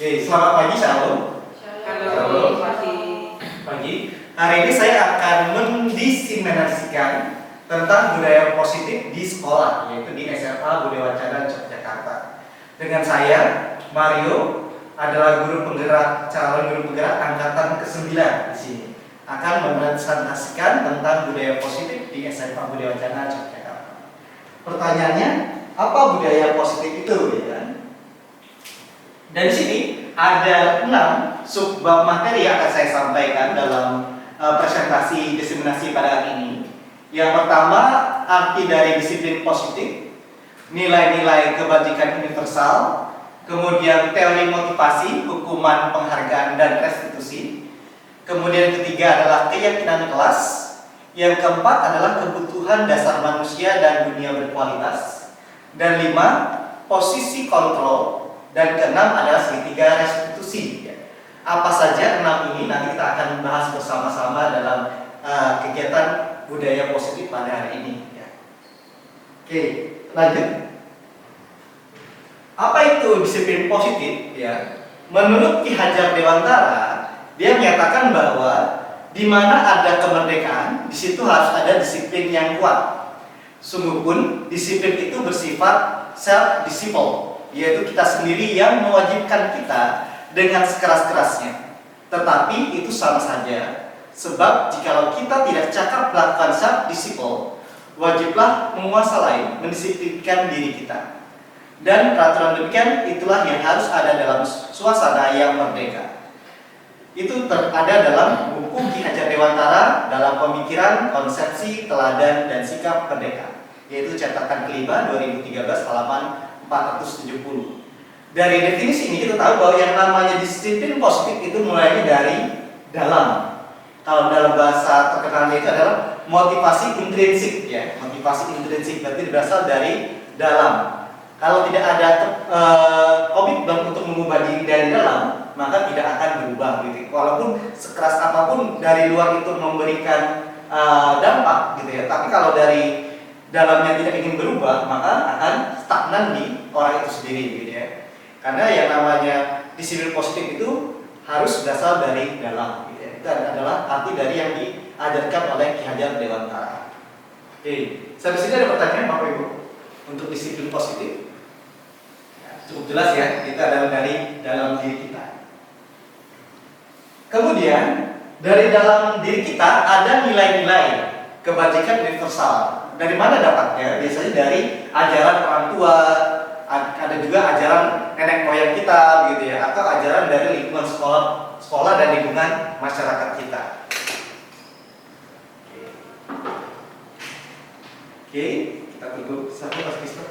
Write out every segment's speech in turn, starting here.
Oke, selamat pagi, Shalom. Halo, Pagi. Hari ini saya akan mendiseminasikan tentang budaya positif di sekolah, yaitu di SMA Budi Wacana Yogyakarta. Dengan saya, Mario, adalah guru penggerak, calon guru penggerak angkatan ke-9 di sini. Akan mempresentasikan tentang budaya positif di SMA Budi Wacana Yogyakarta. Pertanyaannya, apa budaya positif itu, ya kan? Dan di sini ada 6 subbab materi yang akan saya sampaikan dalam presentasi diseminasi pada hari ini. Yang pertama, arti dari disiplin positif, nilai-nilai kebajikan universal, kemudian teori motivasi, hukuman, penghargaan, dan restitusi. Kemudian ketiga adalah keyakinan kelas. Yang keempat adalah kebutuhan dasar manusia dan dunia berkualitas. Dan 5, posisi kontrol. Dan keenam adalah segitiga restitusi. Apa saja 6 ini nanti kita akan bahas bersama-sama dalam kegiatan budaya positif pada hari ini. Oke, lanjut. Apa itu disiplin positif? Menurut Ki Hajar Dewantara, dia menyatakan bahwa di mana ada kemerdekaan, di situ harus ada disiplin yang kuat. Sungguh pun disiplin itu bersifat self-discipline, yaitu kita sendiri yang mewajibkan kita dengan sekeras-kerasnya. Tetapi itu sama saja, sebab jikalau kita tidak cakap melakukan self-discipline, wajiblah menguasai, mendisiplinkan diri kita. Dan peraturan demikian itulah yang harus ada dalam suasana yang merdeka. Itu ada dalam buku Ki Hajar Dewantara dalam pemikiran, konsepsi, teladan, dan sikap merdeka, yaitu cetakan kelima 2013 halaman 470. Dari definisi ini kita tahu bahwa yang namanya disiplin positif itu mulainya dari dalam. Kalau dalam bahasa terkenalnya itu adalah motivasi intrinsik, ya. Motivasi intrinsik berarti berasal dari dalam. Kalau tidak ada komitmen untuk mengubah diri dari dalam, maka tidak akan berubah gitu. Walaupun sekeras apapun dari luar itu memberikan dampak gitu ya. Tapi kalau dari dalamnya tidak ingin berubah, maka akan stagnan di orang itu sendiri gitu ya. Karena yang namanya disiplin positif itu harus berasal dari dalam gitu ya. Itu adalah arti dari yang diajarkan oleh Ki Hajar Dewantara. Oke, sampai sini ada pertanyaan Bapak Ibu untuk disiplin positif? Cukup jelas ya, itu adalah dari dalam diri kita. Kemudian dari dalam diri kita ada nilai-nilai kebajikan universal. Dari mana dapatnya? Biasanya dari ajaran orang tua, ada juga ajaran nenek moyang kita, gitu ya, atau ajaran dari lingkungan sekolah dan lingkungan masyarakat kita. Oke, kita tunggu satu Mas Mister.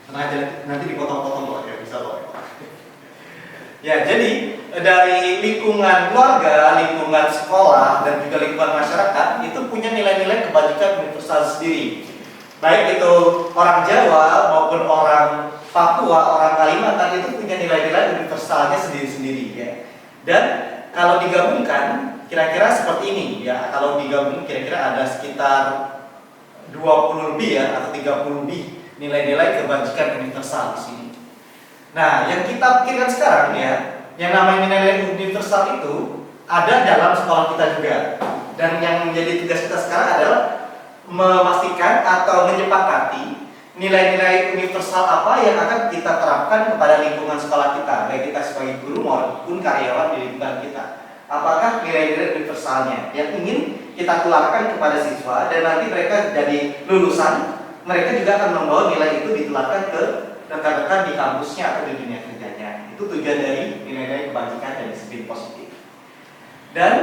Tenang aja, nanti dipotong-potong loh ya, bisa loh. Ya, jadi dari lingkungan keluarga, lingkungan sekolah, dan juga lingkungan masyarakat itu punya nilai-nilai kebajikan universal sendiri. Baik itu orang Jawa maupun orang Papua, orang Kalimantan itu punya nilai-nilai universalnya sendiri-sendiri ya. Dan kalau digabungkan kira-kira seperti ini ya. Kalau digabung kira-kira ada sekitar 20 lebih ya atau 30 lebih nilai-nilai kebajikan universal di sini. Nah, yang kita pikirkan sekarang ya, yang namanya nilai universal itu ada dalam sekolah kita juga. Dan yang menjadi tugas kita sekarang adalah memastikan atau menyepakati nilai-nilai universal apa yang akan kita terapkan kepada lingkungan sekolah kita, baik kita sebagai guru maupun karyawan di lingkungan kita. Apakah nilai-nilai universalnya yang ingin kita tularkan kepada siswa dan nanti mereka jadi lulusan, mereka juga akan membawa nilai itu ditularkan ke rekan-rekan di kampusnya atau di dunia kerjanya. Itu tujuan dari nilai-nilai kebajikan dan disiplin positif. Dan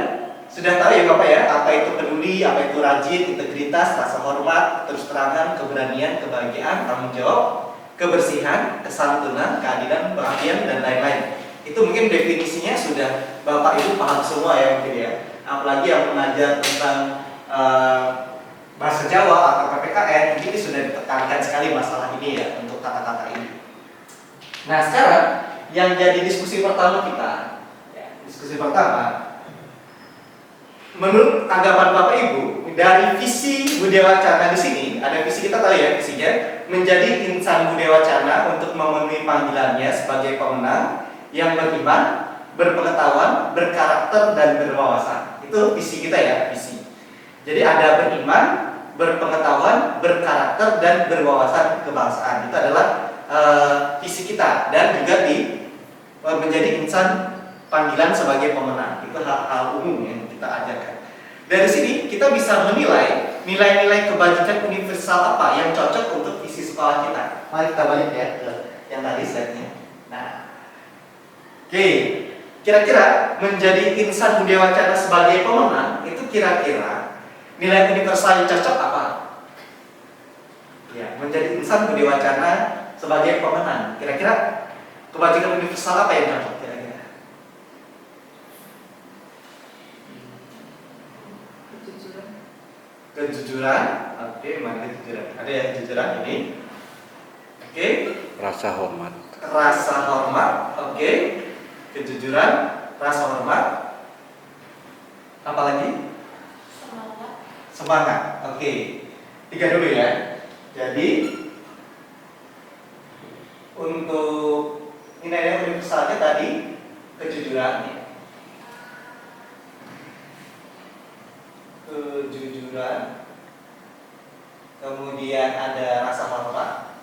sudah tahu ya Bapak ya, apa itu peduli, apa itu rajin, integritas, rasa hormat, terus terangan, keberanian, kebahagiaan, tanggung jawab, kebersihan, kesantunan, keadilan, perhatian, dan lain-lain. Itu mungkin definisinya sudah Bapak Ibu paham semua ya mungkin ya. Apalagi yang mengajar tentang bahasa Jawa atau PPKN, ini sudah ditekankan sekali masalah ini ya, untuk kata-kata ini. Nah sekarang yang jadi diskusi pertama kita, ya, diskusi pertama, menurut tanggapan Bapak Ibu, dari visi Budi Wacana di sini, ada visi kita tahu ya visinya, menjadi insan Budi Wacana untuk memenuhi panggilannya sebagai pemenang yang beriman, berpengetahuan, berkarakter dan berwawasan. Itu visi kita ya, visi. Jadi ada beriman, berpengetahuan, berkarakter dan berwawasan kebangsaan. Itu adalah visi kita dan juga menjadi insan panggilan sebagai pemenang. Itu hal-hal umum yang kita ajarkan. Dari sini kita bisa menilai nilai-nilai kebajikan universal apa yang cocok untuk visi sekolah kita. Mari kita balik ya ke yang tadi slide-nya. Nah, oke, kira-kira menjadi insan Budi Wacana sebagai pemenang itu kira-kira nilai universal yang cocok apa? Ya, menjadi insan Budi Wacana sebagai pemenang. Kira-kira kebajikan universal apa yang cocok? Kejujuran, oke, mana kejujuran? Ada ya kejujuran ini, oke. Rasa hormat. Rasa hormat, oke. Kejujuran, rasa hormat. Apalagi? Semangat. Semangat, oke. 3 dulu ya. Jadi untuk nilai universalnya tadi kejujuran. Kejujuran, kemudian ada rasa hormat,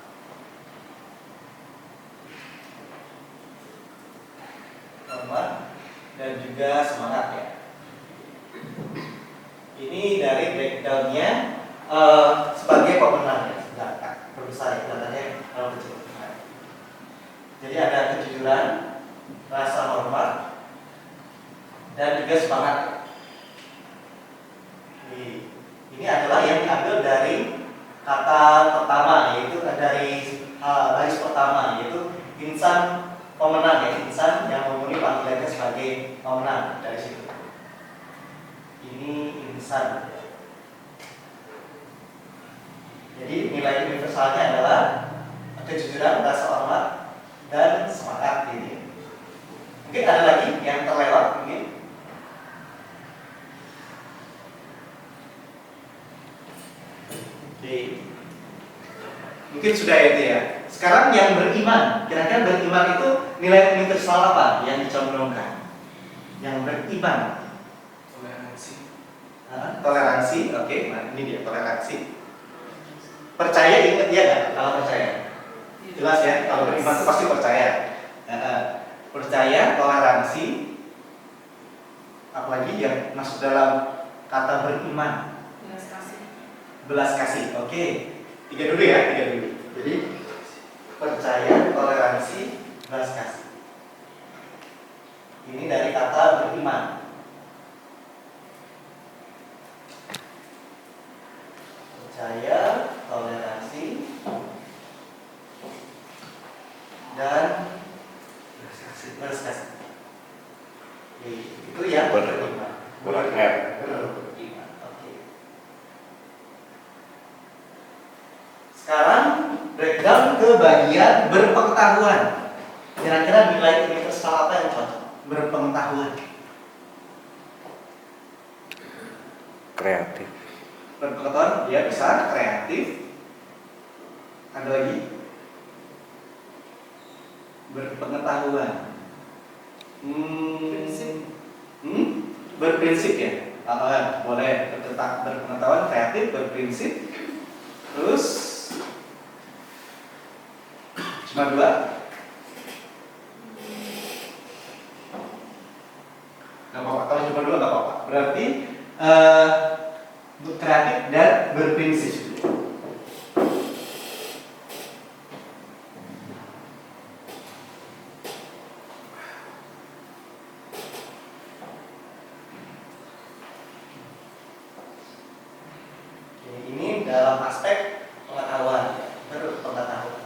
dan juga semangat ya. Ini dari breakdownnya sebagai pemenang ya. Sudah berbesar ya datanya kalau kecil. Jadi ada kejujuran, rasa hormat, dan juga semangat. Ini adalah yang diambil dari kata pertama, yaitu dari baris pertama, yaitu insan pemenang ya, insan yang memenuhi panggilannya sebagai pemenang dari situ. Ini insan. Jadi nilai universalnya adalah kejujuran, rasa hormat, dan semangat ini. Mungkin ada lagi yang terlewat mungkin. Mungkin sudah itu ya. Sekarang yang beriman, kira-kira beriman itu nilai universal apa yang dicondongkan? Yang beriman, Toleransi. Toleransi, oke. Nah ini dia toleransi. Percaya, ingat ya kan? Kalau percaya, jelas ya. Kalau beriman itu pasti percaya. Percaya, toleransi. Apalagi yang masuk dalam kata beriman. Belas kasih, oke. 3 dulu ya, 3 dulu. Jadi percaya, toleransi, belas kasih. Ini dari kata beriman. Percaya, toleransi, dan belas kasih. Itu ya beriman. Beriman. Sekarang breakdown ke bagian berpengetahuan. Kira-kira nilai universal apa yang cocok? Berpengetahuan. Kreatif. Berpengetahuan, ya bisa kreatif. Ada lagi? Berpengetahuan. Berprinsip ya. Boleh berpengetahuan, kreatif, berprinsip. Terus cuma 2. Gak apa-apa, kalau cuma 2 gak apa-apa. Berarti kreatif dan berprinsip. Ini dalam aspek pengetahuan, berpengetahuan.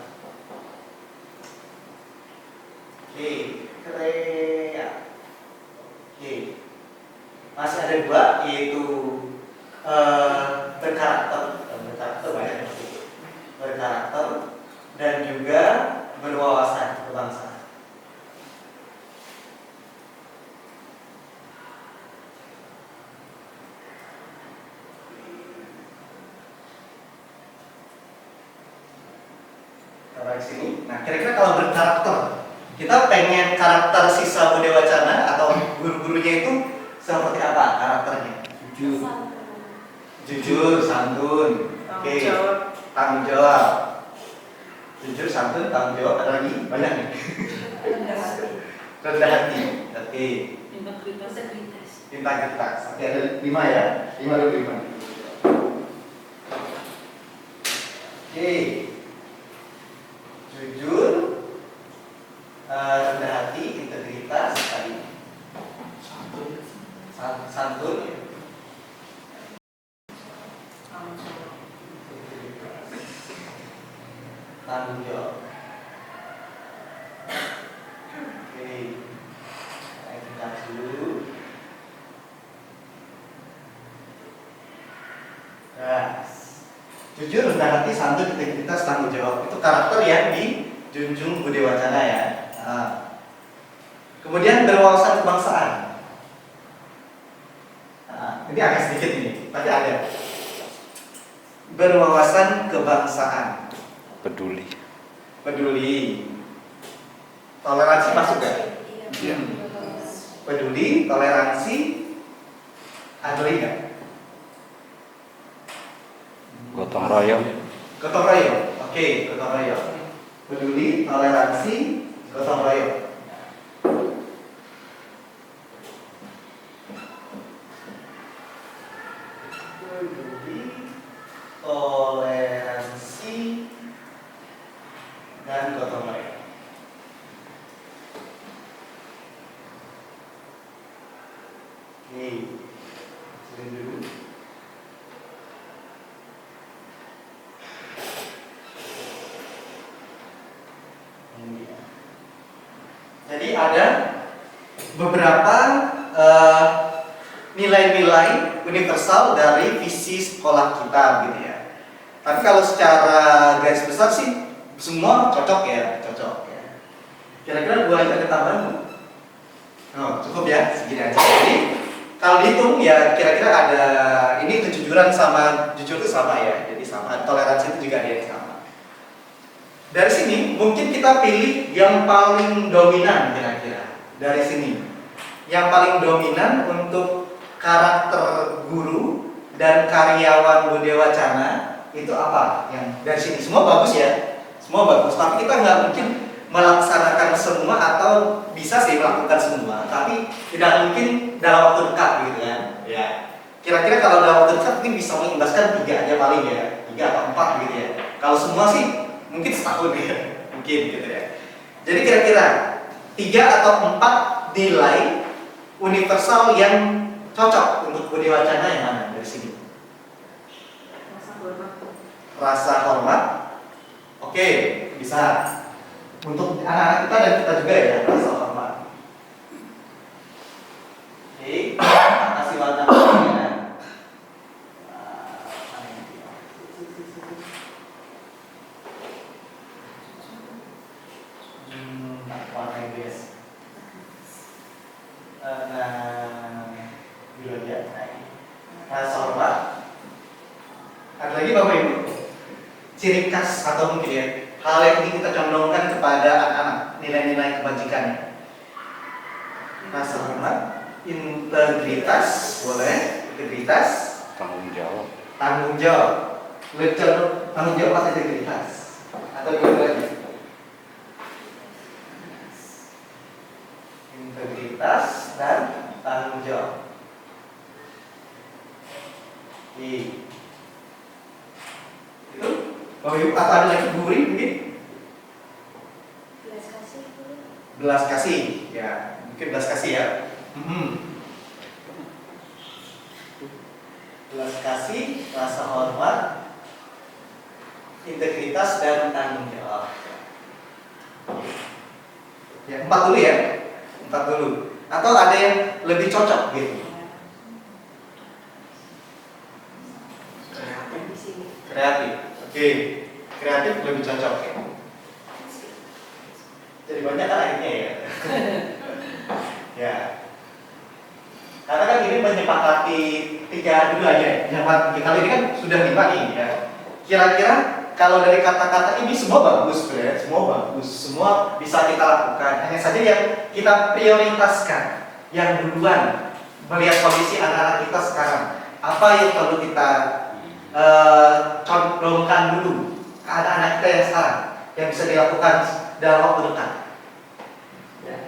Taruh di sini. Nah, kira-kira kalau berkarakter, kita pengen karakter sisa Budi Wacana atau guru-gurunya itu seperti apa karakternya? Jujur, santun, oke, tanggung jawab. Jujur, santun, tanggung jawab. Ada lagi? Banyak nih. Rendah hati, oke. Integritas. Oke, ada 5 ya. 5 dulu 5. Oke. Jujur, rendah hati, integritas, tadi santun ya. Tanggung jawab. Oke, kita dulu. Nah, jujur, rendah hati, santun, integritas, tanggung jawab itu karakter yang dijunjung Budi Wacana ya. Nah. Kemudian berwawasan kebangsaan. Nah, ini agak sedikit ini, tapi ada. Berwawasan kebangsaan. Peduli. Toleransi masuk gak? Iya. Peduli, toleransi, ada lagi gak? Gotong royong. Gotong royong. Oke, gotong royong. Peduli, toleransi, gotong royong. Peduli, toleransi, dan gotong royong. Oke, sini dulu. Jadi ada beberapa nilai-nilai universal dari visi sekolah kita gitu ya. Tapi kalau secara garis besar sih semua cocok ya, Kira-kira boleh ada tambahan? Oh, cukup ya, segini aja. Jadi kalau dihitung ya kira-kira ada ini kejujuran sama jujur itu sama ya. Jadi sama, toleransi itu juga ada yang sama. Dari sini mungkin kita pilih yang paling dominan kira-kira. Dari sini yang paling dominan untuk karakter guru dan karyawan Budi Wacana itu apa? Yang dari sini semua bagus ya, semua bagus. Tapi kita nggak mungkin melaksanakan semua atau bisa sih melakukan semua, tapi tidak mungkin dalam waktu dekat gitu kan? Ya. Kira-kira kalau dalam waktu dekat mungkin bisa mengimbaskan 3 aja paling ya, 3 atau 4 gitu ya. Kalau semua sih mungkin setahun ya, mungkin gitu ya. Jadi kira-kira 3 atau 4 nilai universal yang cocok untuk Budi Wacana yang mana dari sini? Rasa hormat. Oke, bisa. Untuk anak-anak kita dan kita juga ya, rasa hormat. Oke, kasih warna ya. Warna Inggris. Dulu aja. Rasa hormat. Ada lagi Bapak Ibu? Ciri khas atau mungkin ya hal yang ingin kita condongkan kepada anak-anak, nilai-nilai kebajikan. Rasa hormat, integritas, boleh, integritas, Tanggung jawab. tanggung jawab. Tanggung jawab atau integritas? Atau gimana lagi? Integritas dan tanggung jawab. Itu Bapak Ibu, atau ada lagi gurih mungkin? Belas kasih, ya mungkin belas kasih ya. Belas kasih, rasa hormat, integritas dan tanggung jawab. Ya 4 dulu ya, 4 dulu. Atau ada yang lebih cocok gitu? Kreatif. Oke, kreatif lebih cocok ya. Jadi banyak kan akhirnya ya. Ya. Karena kan ini menyepakati 3 dulu aja. Kali ini kan sudah 5 nih ya. Kira-kira kalau dari kata-kata ini semua bagus, friend, semua bagus, semua bisa kita lakukan. Hanya saja yang kita prioritaskan, yang duluan melihat kondisi anak-anak kita sekarang. Apa yang perlu kita condongkan dulu ke anak-anak kita yang sekarang, yang bisa dilakukan dalam waktu dekat. Ya.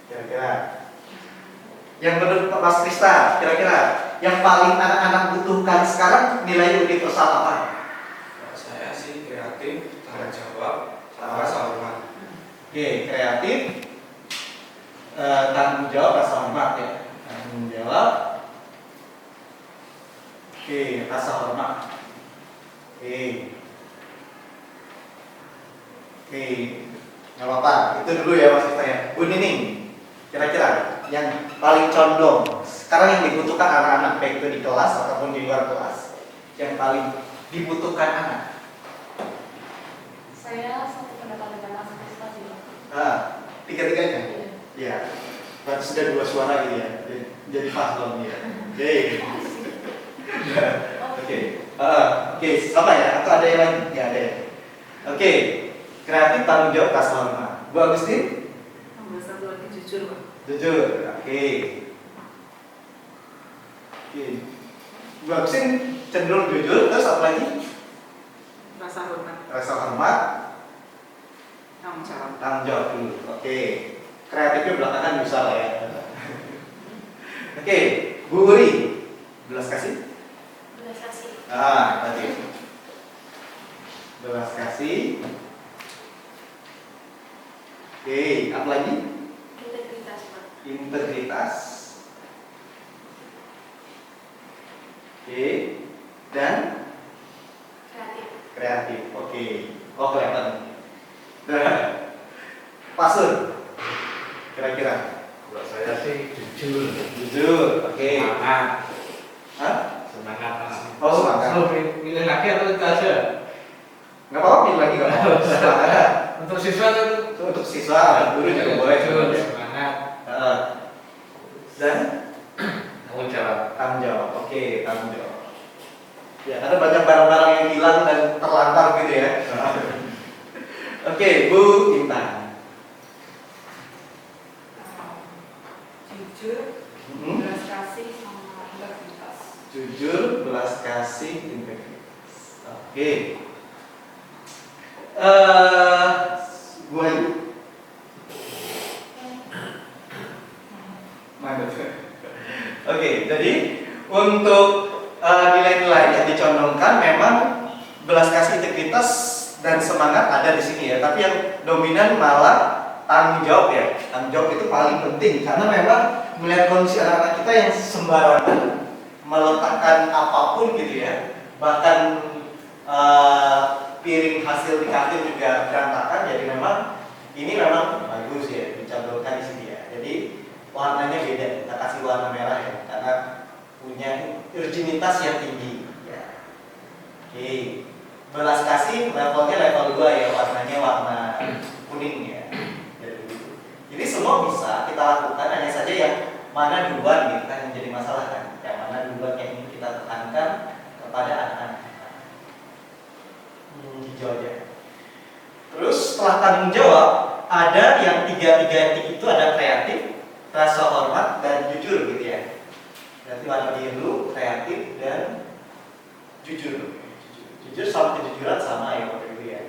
Kira-kira. Yang menurut Mas Krista, kira-kira yang paling anak-anak butuhkan sekarang nilai universal apa? Saya sih kreatif, tanggung jawab, sama rasa hormat. Oke, kreatif, tanggung jawab, rasa hormat ya. Tanggung jawab, oke, rasa hormat. Oke, nggak apa-apa. Itu dulu ya Mas Krista ya. Bu Nining, kira-kira yang paling condong sekarang yang dibutuhkan anak-anak baik itu di kelas ataupun di luar kelas, yang paling dibutuhkan anak. Saya satu pendapat dengan Mas Krista sih, Pak. Tiga-tiganya. Iya. Ya, berarti sudah dua suara gitu ya. Jadi pas dong ya. Oke. Oke, sama ya. Atau ada yang lain? Ya ada. Oke, kreatif, tanggung jawab, rasa hormat. Bu Agustin? Tambah satu lagi jujur, Pak. Jujur. Oke. Bu Agustin cenderung jujur. Terus apa lagi? Rasa hormat, Rasa hormat, tanggung jawab. tanggung jawab dulu. Oke. Kreatifnya belakangan bisa lah ya. Oke, Bu Uri, belas kasih. Belas kasih. Tadi belas kasih. Oke, apa lagi? Integritas, Pak. Integritas. Oke, dan Kreatif. kreatif. Oke, oh kelihatan. Nah, Pasur, kira-kira Buat saya sih jujur, jujur. Oke. semangat, Hah? semangat. Oh, semangat. Pilih lagi atau itu aja? Nggak apa-apa, pilih lagi nggak apa-apa. Semangat. Untuk siswa itu Untuk siswa, guru juga boleh. jujur, semangat, Dan tanggung jawab. tanggung jawab. Oke, tanggung jawab. Ya, ada banyak barang-barang yang hilang dan terlantar gitu ya. Oke, Bu Intan. Jujur, Hmm? belas kasih, sama integritas. Jujur, belas kasih, integritas. Oke. Bu Ayu. Mantap. Oke, jadi untuk nilai-nilai yang dicondongkan memang belas kasih, integritas dan semangat ada di sini ya. Tapi yang dominan malah tanggung jawab ya. Tanggung jawab itu paling penting karena memang melihat kondisi anak-anak kita yang sembarangan meletakkan apapun gitu ya. Bahkan piring hasil di kantin juga berantakan. Jadi memang ini memang bagus ya dicontohkan di sini ya. Jadi warnanya beda. Kita kasih warna merah ya karena punya urgenitas yang tinggi ya. Oke, belas kasih levelnya level 2 ya, warnanya warna kuning ya. Jadi semua bisa kita lakukan, hanya saja yang mana duluan gitu kan yang jadi masalah kan. Yang mana duluan yang ingin kita tekankan kepada anak-anak kita. Hijau aja. Terus setelah tanggung jawab ada yang tiga itu, ada kreatif, rasa hormat dan jujur gitu ya. Berarti warna biru, kreatif dan jujur. Jujur sama kejujuran sama ya waktu itu ya.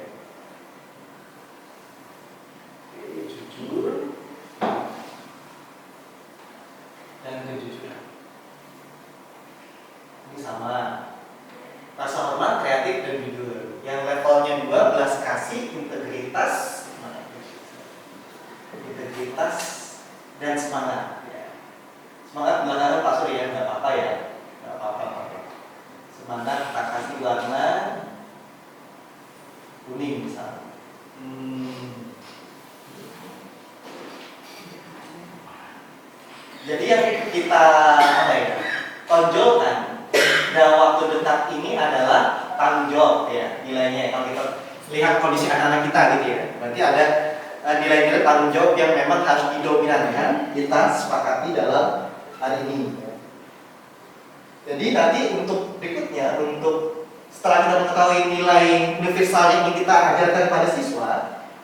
Oke, jujur dan kejujuran. Ini sama. Rasa hormat, kreatif dan jujur. Yang levelnya 2 belas kasih, integritas, integritas dan semangat. Ya. Semangat belakangan Pak Surya nggak apa-apa ya, nggak apa-apa. Semangat kita kasih warna kuning misalnya. Jadi yang kita tonjolkan dalam waktu dekat ini adalah tanggung jawab ya nilainya. Kalau kita lihat kondisi anak-anak kita gitu ya, berarti ada nilai-nilai tanggung jawab yang memang harus didominankan kita sepakati dalam hari ini. Jadi nanti untuk berikutnya, untuk setelah kita mengetahui nilai universal yang ingin kita ajarkan kepada siswa,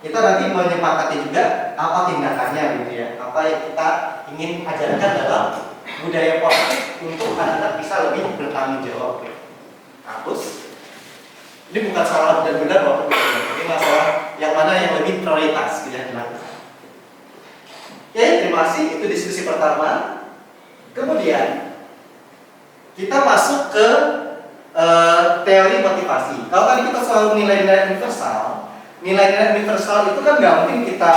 kita nanti menyepakati juga apa tindakannya gitu ya, apa yang kita ingin ajarkan dalam budaya positif untuk anak-anak bisa lebih bertanggung jawab. Nah, terus ini bukan salah dan benar loh, ini masalah yang mana yang lebih prioritas gitu ya dilakukan. Ya, terima kasih, itu diskusi pertama. Kemudian kita masuk ke teori motivasi. Kalau tadi kita selalu nilai-nilai universal itu kan nggak mungkin kita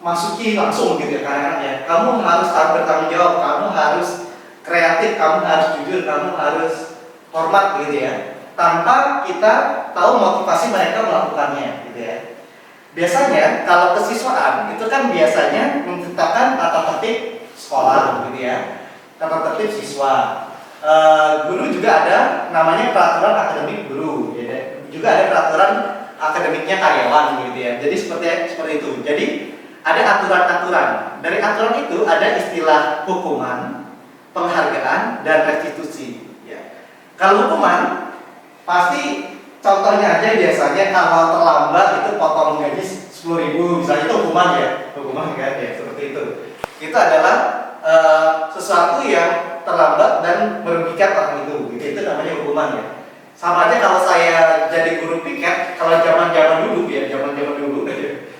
masuki langsung gitu ya karena ya. Kamu harus bertanggung jawab, kamu harus kreatif, kamu harus jujur, kamu harus hormat gitu ya. Tanpa kita tahu motivasi mereka melakukannya gitu ya. Biasanya kalau kesiswaan itu kan biasanya menciptakan tata tertib sekolah gitu ya, tata tertib siswa. Guru juga ada namanya peraturan akademik guru, ya. Juga ada peraturan akademiknya karyawan gitu ya. Jadi seperti itu. Jadi ada aturan-aturan. Dari aturan itu ada istilah hukuman, penghargaan, dan restitusi. Ya. Kalau hukuman pasti contohnya aja biasanya kalau terlambat itu potong gaji 10.000 misalnya, itu hukuman kan ya, seperti itu. Itu adalah sesuatu yang terlambat dan merugikan orang itu, gitu. Itu namanya hukuman ya. Sama aja kalau saya jadi guru piket, kalau zaman-zaman dulu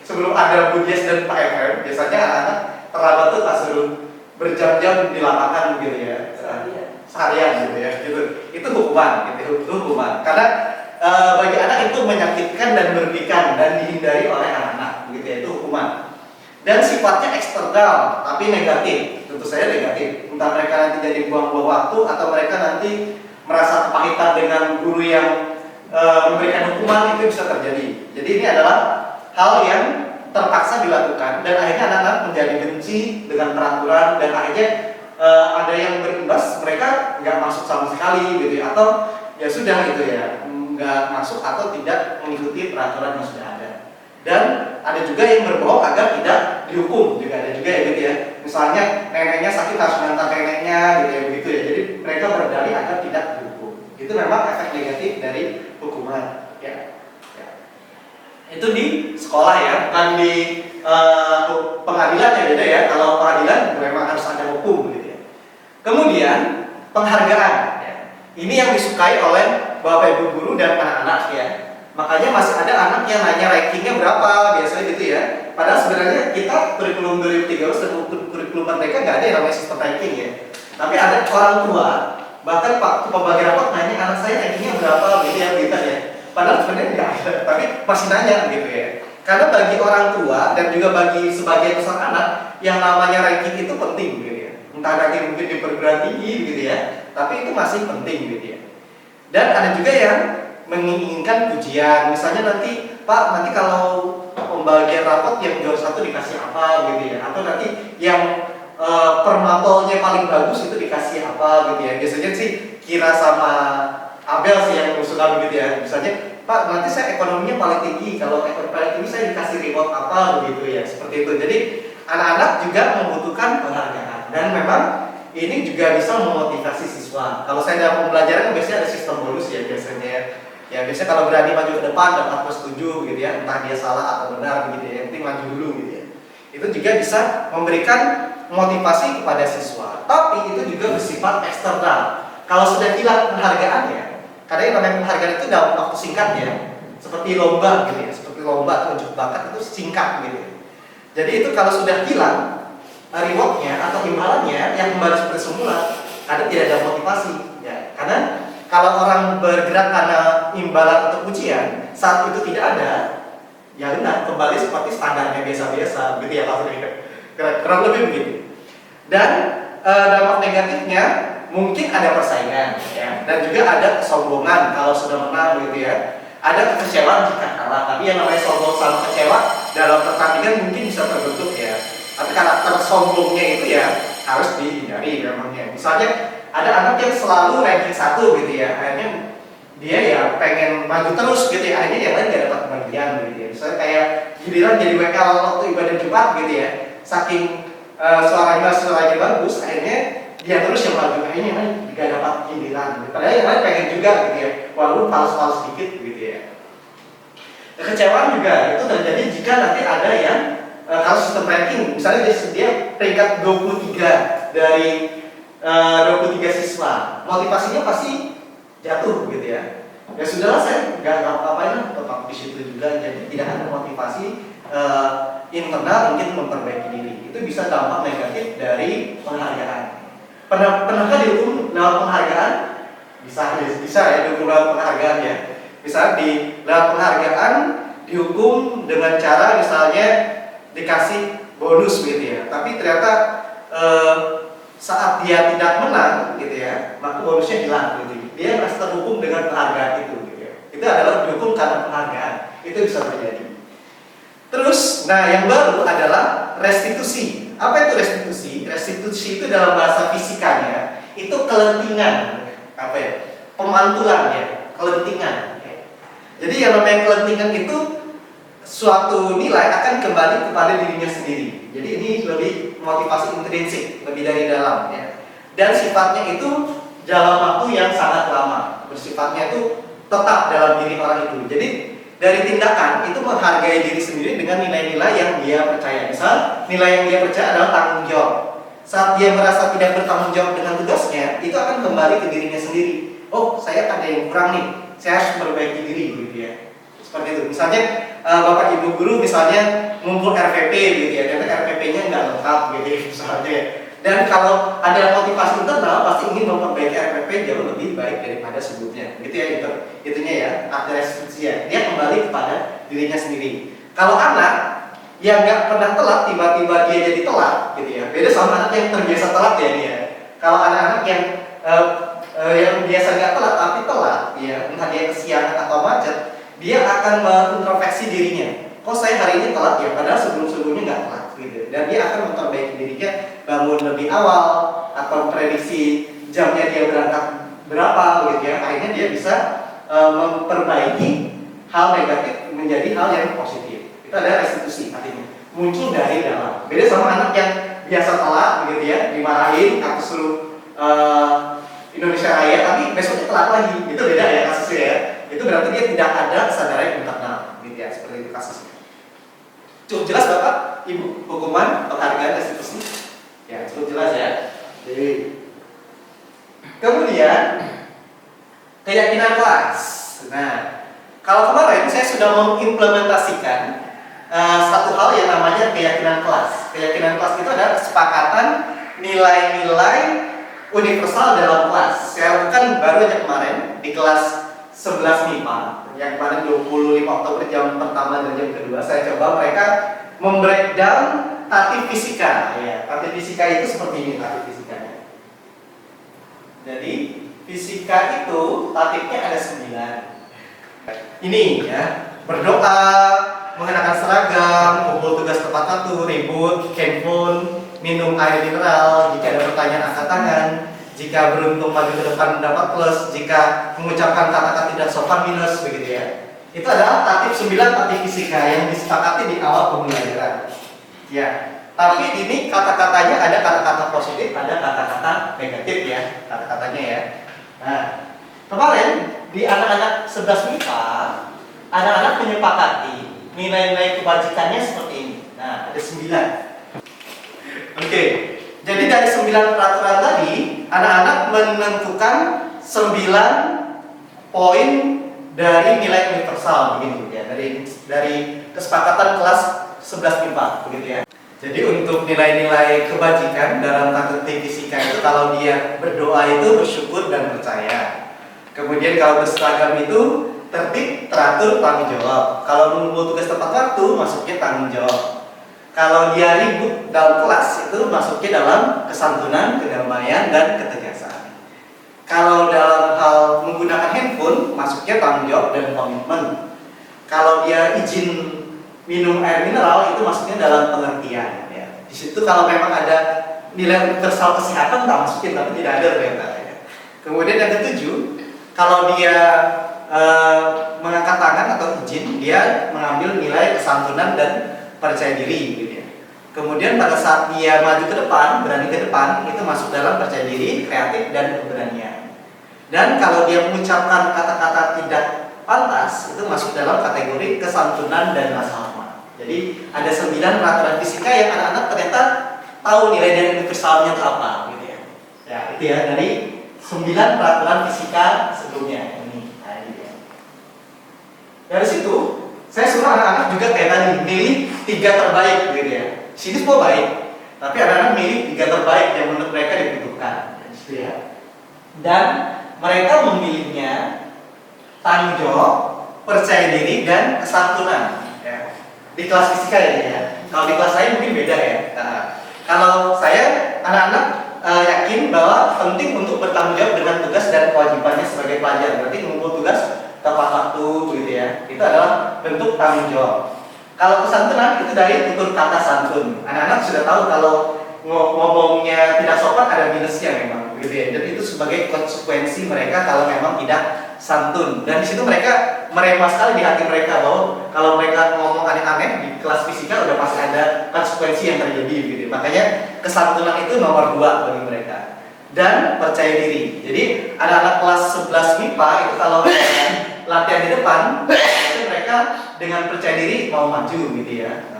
sebelum ada Bu Dias dan Pak FM, biasanya anak-anak terlambat tuh tak suruh berjam-jam di lapangan gitu ya, seharian gitu ya, gitu. Itu hukuman, gitu. Itu hukuman. Karena bagi anak itu menyakitkan dan merugikan dan dihindari oleh anak-anak, begitu ya, itu hukuman. Dan sifatnya eksternal, tapi negatif, tentu saja negatif. Entah mereka nanti jadi buang-buang waktu atau mereka nanti merasa kepahitan dengan guru yang memberikan hukuman, itu bisa terjadi. Jadi ini adalah hal yang terpaksa dilakukan dan akhirnya anak-anak menjadi benci dengan peraturan dan akhirnya ada yang berimbas mereka nggak masuk sama sekali gitu ya, atau ya sudah gitu ya, nggak masuk atau tidak mengikuti peraturan yang sudah ada. Dan ada juga yang berbohong agar tidak dihukum, juga ada juga ya gitu ya. Misalnya neneknya sakit harus mengantar neneknya gitu ya, begitu ya. Jadi mereka berdalih agar tidak dihukum. Itu memang efek negatif dari hukuman ya. Itu di sekolah ya, bukan di pengadilan ya, beda ya. Kalau pengadilan memang harus ada hukum gitu ya. Kemudian penghargaan ya. Ini yang disukai oleh Bapak Ibu guru dan anak-anak ya. Makanya masih ada anak yang nanya rankingnya berapa biasanya gitu ya. Padahal sebenarnya kita kurikulum 2013 dan kurikulum mereka nggak ada yang namanya sistem ranking ya. Tapi ada orang tua, bahkan Pak pembagi rapat nanya anak saya rankingnya berapa gitu ya. Padahal sebenarnya nggak ada, tapi masih nanya gitu ya. Karena bagi orang tua dan juga bagi sebagian besar anak, yang namanya ranking itu penting gitu ya. Entah nanti mungkin di perguruan tinggi gitu ya, tapi itu masih penting gitu ya. Dan ada juga yang menginginkan pujian, misalnya nanti Pak, nanti kalau pembagian rapot yang juara 1 dikasih apa gitu ya, atau nanti yang permapelnya paling bagus itu dikasih apa gitu ya. Biasanya sih Kira sama Abel sih yang usulan begitu ya, misalnya Pak, nanti saya ekonominya paling tinggi, kalau ekonomi paling tinggi saya dikasih reward apa begitu ya, seperti itu. Jadi anak-anak juga membutuhkan penghargaan dan memang ini juga bisa memotivasi siswa. Kalau saya dalam pembelajaran biasanya ada sistem bonus ya biasanya. Ya biasanya kalau berani maju ke depan dapat +7 gitu ya, entah dia salah atau benar gitu ya, yang penting maju dulu gitu ya. Itu juga bisa memberikan motivasi kepada siswa. Tapi itu juga bersifat eksternal. Kalau sudah hilang penghargaannya, kadang yang namanya penghargaan itu dalam waktu singkat ya, seperti lomba gitu ya, seperti lomba tunjuk bakat itu singkat gitu ya. Jadi itu kalau sudah hilang rewardnya atau imbalannya yang kembali seperti semula, kadang tidak ada motivasi ya. Karena kalau orang bergerak karena imbalan atau pujian, saat itu tidak ada, ya benar kembali seperti standarnya biasa-biasa, gitu ya maksudnya. Kurang lebih begitu. Dan dampak negatifnya mungkin ada persaingan, ya, dan juga ada kesombongan kalau sudah menang, gitu ya. Ada kekecewaan jika kalah, tapi yang namanya sombong sama kecewa dalam pertandingan mungkin bisa terbentuk ya. Tapi karakter sombongnya itu ya harus dihindari memangnya. Misalnya ada anak yang selalu ranking 1 gitu ya, akhirnya dia ya pengen maju terus gitu ya, akhirnya yang lain gak dapat bagian gitu ya. Misalnya kayak giliran jadi WKL waktu ibadah Jumat gitu ya, saking suaranya bagus, akhirnya dia terus yang maju, kayaknya yang lain juga dapat sindiran. Padahal yang lain pengen juga gitu ya, walaupun fals-fals sedikit gitu ya. Kekecewaan juga itu terjadi jika nanti ada yang kalau sistem ranking, misalnya dia peringkat 23 dari 23 siswa, motivasinya pasti jatuh gitu ya. Ya sudahlah, saya nggak apa-apain lah, tetap di situ juga, jadi tidak ada motivasi internal mungkin memperbaiki diri. Itu bisa dampak negatif dari penghargaan. Pernahkah dihukum lewat penghargaan? Bisa ya dihukum lewat penghargaan ya. Misalnya di lewat penghargaan dihukum dengan cara misalnya dikasih bonus gitu ya. Tapi ternyata saat dia tidak menang gitu ya, maka bonusnya hilang gitu. Dia merasa terhukum dengan penghargaan itu gitu ya. Itu adalah dihukum karena penghargaan. Itu bisa terjadi. Terus, nah yang baru adalah restitusi. Apa itu restitusi? Restitusi itu dalam bahasa fisikanya itu kelentingan, apa ya? Pemantulan ya, kelentingan. Jadi yang namanya kelentingan itu suatu nilai akan kembali kepada dirinya sendiri. Jadi ini lebih motivasi intrinsik, lebih dari dalam ya. Dan sifatnya itu dalam waktu yang sangat lama. Bersifatnya itu tetap dalam diri orang itu. Jadi dari tindakan itu menghargai diri sendiri dengan nilai-nilai yang dia percaya. Misal nilai yang dia percaya adalah tanggung jawab. Saat dia merasa tidak bertanggung jawab dengan tugasnya, itu akan kembali ke dirinya sendiri. Oh, saya ada yang kurang nih, saya harus memperbaiki diri gitu ya. Seperti itu. Misalnya Bapak Ibu guru misalnya ngumpul RPP gitu ya, dan RPP-nya nggak lengkap gitu ya, misalnya. Dan kalau ada motivasi internal pasti ingin memperbaiki RPP jauh lebih baik daripada sebelumnya. Gitu ya, itunya ya, ada restitusi ya. Dia kembali kepada dirinya sendiri. Kalau anak yang nggak pernah telat tiba-tiba dia jadi telat gitu ya. Beda sama anak yang terbiasa telat ya nih ya. Kalau anak-anak yang biasa nggak telat tapi telat ya, entah dia kesiangan atau macet, dia akan mengintrospeksi dirinya. Kok saya hari ini telat ya, padahal sebelum-sebelumnya nggak telat gitu. Dan dia akan memperbaiki dirinya, bangun lebih awal atau prediksi jamnya dia berangkat berapa gitu ya. Akhirnya dia bisa memperbaiki hal negatif menjadi hal yang positif. Itu adalah restitusi artinya muncul dari dalam. Beda sama anak yang biasa telat begitu ya, dimarahin atau suruh Indonesia Raya tapi besoknya telat lagi. Itu beda ya kasusnya ya. Itu berarti dia tidak ada kesadaran internal gitu ya, seperti itu kasusnya. Cukup jelas Bapak Ibu hukuman penghargaan restitusi? Ya, cukup jelas ya. Jadi kemudian keyakinan kelas. Nah, kalau kemarin saya sudah mengimplementasikan satu hal yang namanya keyakinan kelas. Keyakinan kelas itu adalah kesepakatan nilai-nilai universal dalam kelas. Saya lakukan baru aja kemarin di kelas 11 MIPA yang kemarin 25 Oktober jam pertama dan jam kedua. Saya coba mereka membreakdown tatib fisika. Ya, tatib fisika itu seperti ini tatib fisikanya. Jadi fisika itu tatibnya ada 9. Ini ya, berdoa, mengenakan seragam, kumpul tugas tepat waktu, ribut, handphone, minum air mineral, jika ada pertanyaan angkat tangan, jika beruntung maju ke depan dapat plus, jika mengucapkan kata-kata tidak sopan minus, begitu ya. Itu adalah tatib 9 tatib fisika yang disepakati di awal pembelajaran. Ya, tapi ini kata-katanya ada kata-kata positif, ada kata-kata negatif ya, kata-katanya ya. Nah, kemarin di anak-anak 11 MIPA, anak-anak menyepakati nilai-nilai kebajikannya seperti ini. Nah, ada 9. Oke, jadi dari 9 peraturan tadi, anak-anak menentukan 9 poin dari nilai universal begitu ya, dari kesepakatan kelas 11 MIPA begitu ya. Jadi untuk nilai-nilai kebajikan dalam tatib fisika itu kalau dia berdoa itu bersyukur dan percaya. Kemudian kalau berseragam itu tertib, teratur, tanggung jawab. Kalau mengumpul tugas tepat waktu masuknya tanggung jawab. Kalau dia ribut dalam kelas itu masuknya dalam kesantunan, kedamaian, dan ketegasan. Kalau dalam hal menggunakan handphone masuknya tanggung jawab dan komitmen. Kalau dia izin minum air mineral itu masuknya dalam pengertian ya. Di situ kalau memang ada nilai universal kesehatan tak masukin, tapi tidak ada ternyata ya. Kemudian yang ketujuh, kalau dia mengangkat tangan atau izin, dia mengambil nilai kesantunan dan percaya diri gitu ya. Kemudian pada saat dia maju ke depan, berani ke depan, itu masuk dalam percaya diri, kreatif, dan keberanian. Dan kalau dia mengucapkan kata-kata tidak pantas, itu masuk dalam kategori kesantunan dan rasa hormat. Jadi ada 9 peraturan fisika yang anak-anak ternyata tahu nilai-nilai universalnya itu apa, gitu ya. Ya, itu ya dari 9 peraturan fisika sebelumnya ini. Nah, ini ya. Dari situ saya suruh anak-anak juga kayak tadi milih 3 terbaik, gitu ya. Sini semua baik, tapi anak-anak milih 3 terbaik yang menurut mereka dibutuhkan, gitu ya. Dan mereka memilihnya tanggung jawab, percaya diri, dan kesantunan. Ya. Di kelas fisika ya. Kalau di kelas lain mungkin beda ya. Nah, kalau saya anak-anak yakin bahwa penting untuk bertanggung jawab dengan tugas dan kewajibannya sebagai pelajar. Berarti mengumpul tugas tepat waktu, gitu ya. Itu adalah bentuk tanggung jawab. Kalau kesantunan itu dari tutur kata santun. Anak-anak sudah tahu kalau ngomongnya tidak sopan ada minusnya memang, gitu ya. Jadi itu sebagai konsekuensi mereka kalau memang tidak santun. Dan di situ mereka meremah sekali di hati mereka bahwa kalau mereka ngomong aneh-aneh di kelas fisika udah pasti ada konsekuensi yang terjadi, gitu. Makanya kesantunan itu nomor 2 bagi mereka. Dan percaya diri. Jadi anak-anak kelas 11 MIPA itu kalau latihan di depan, itu mereka dengan percaya diri mau maju, gitu ya.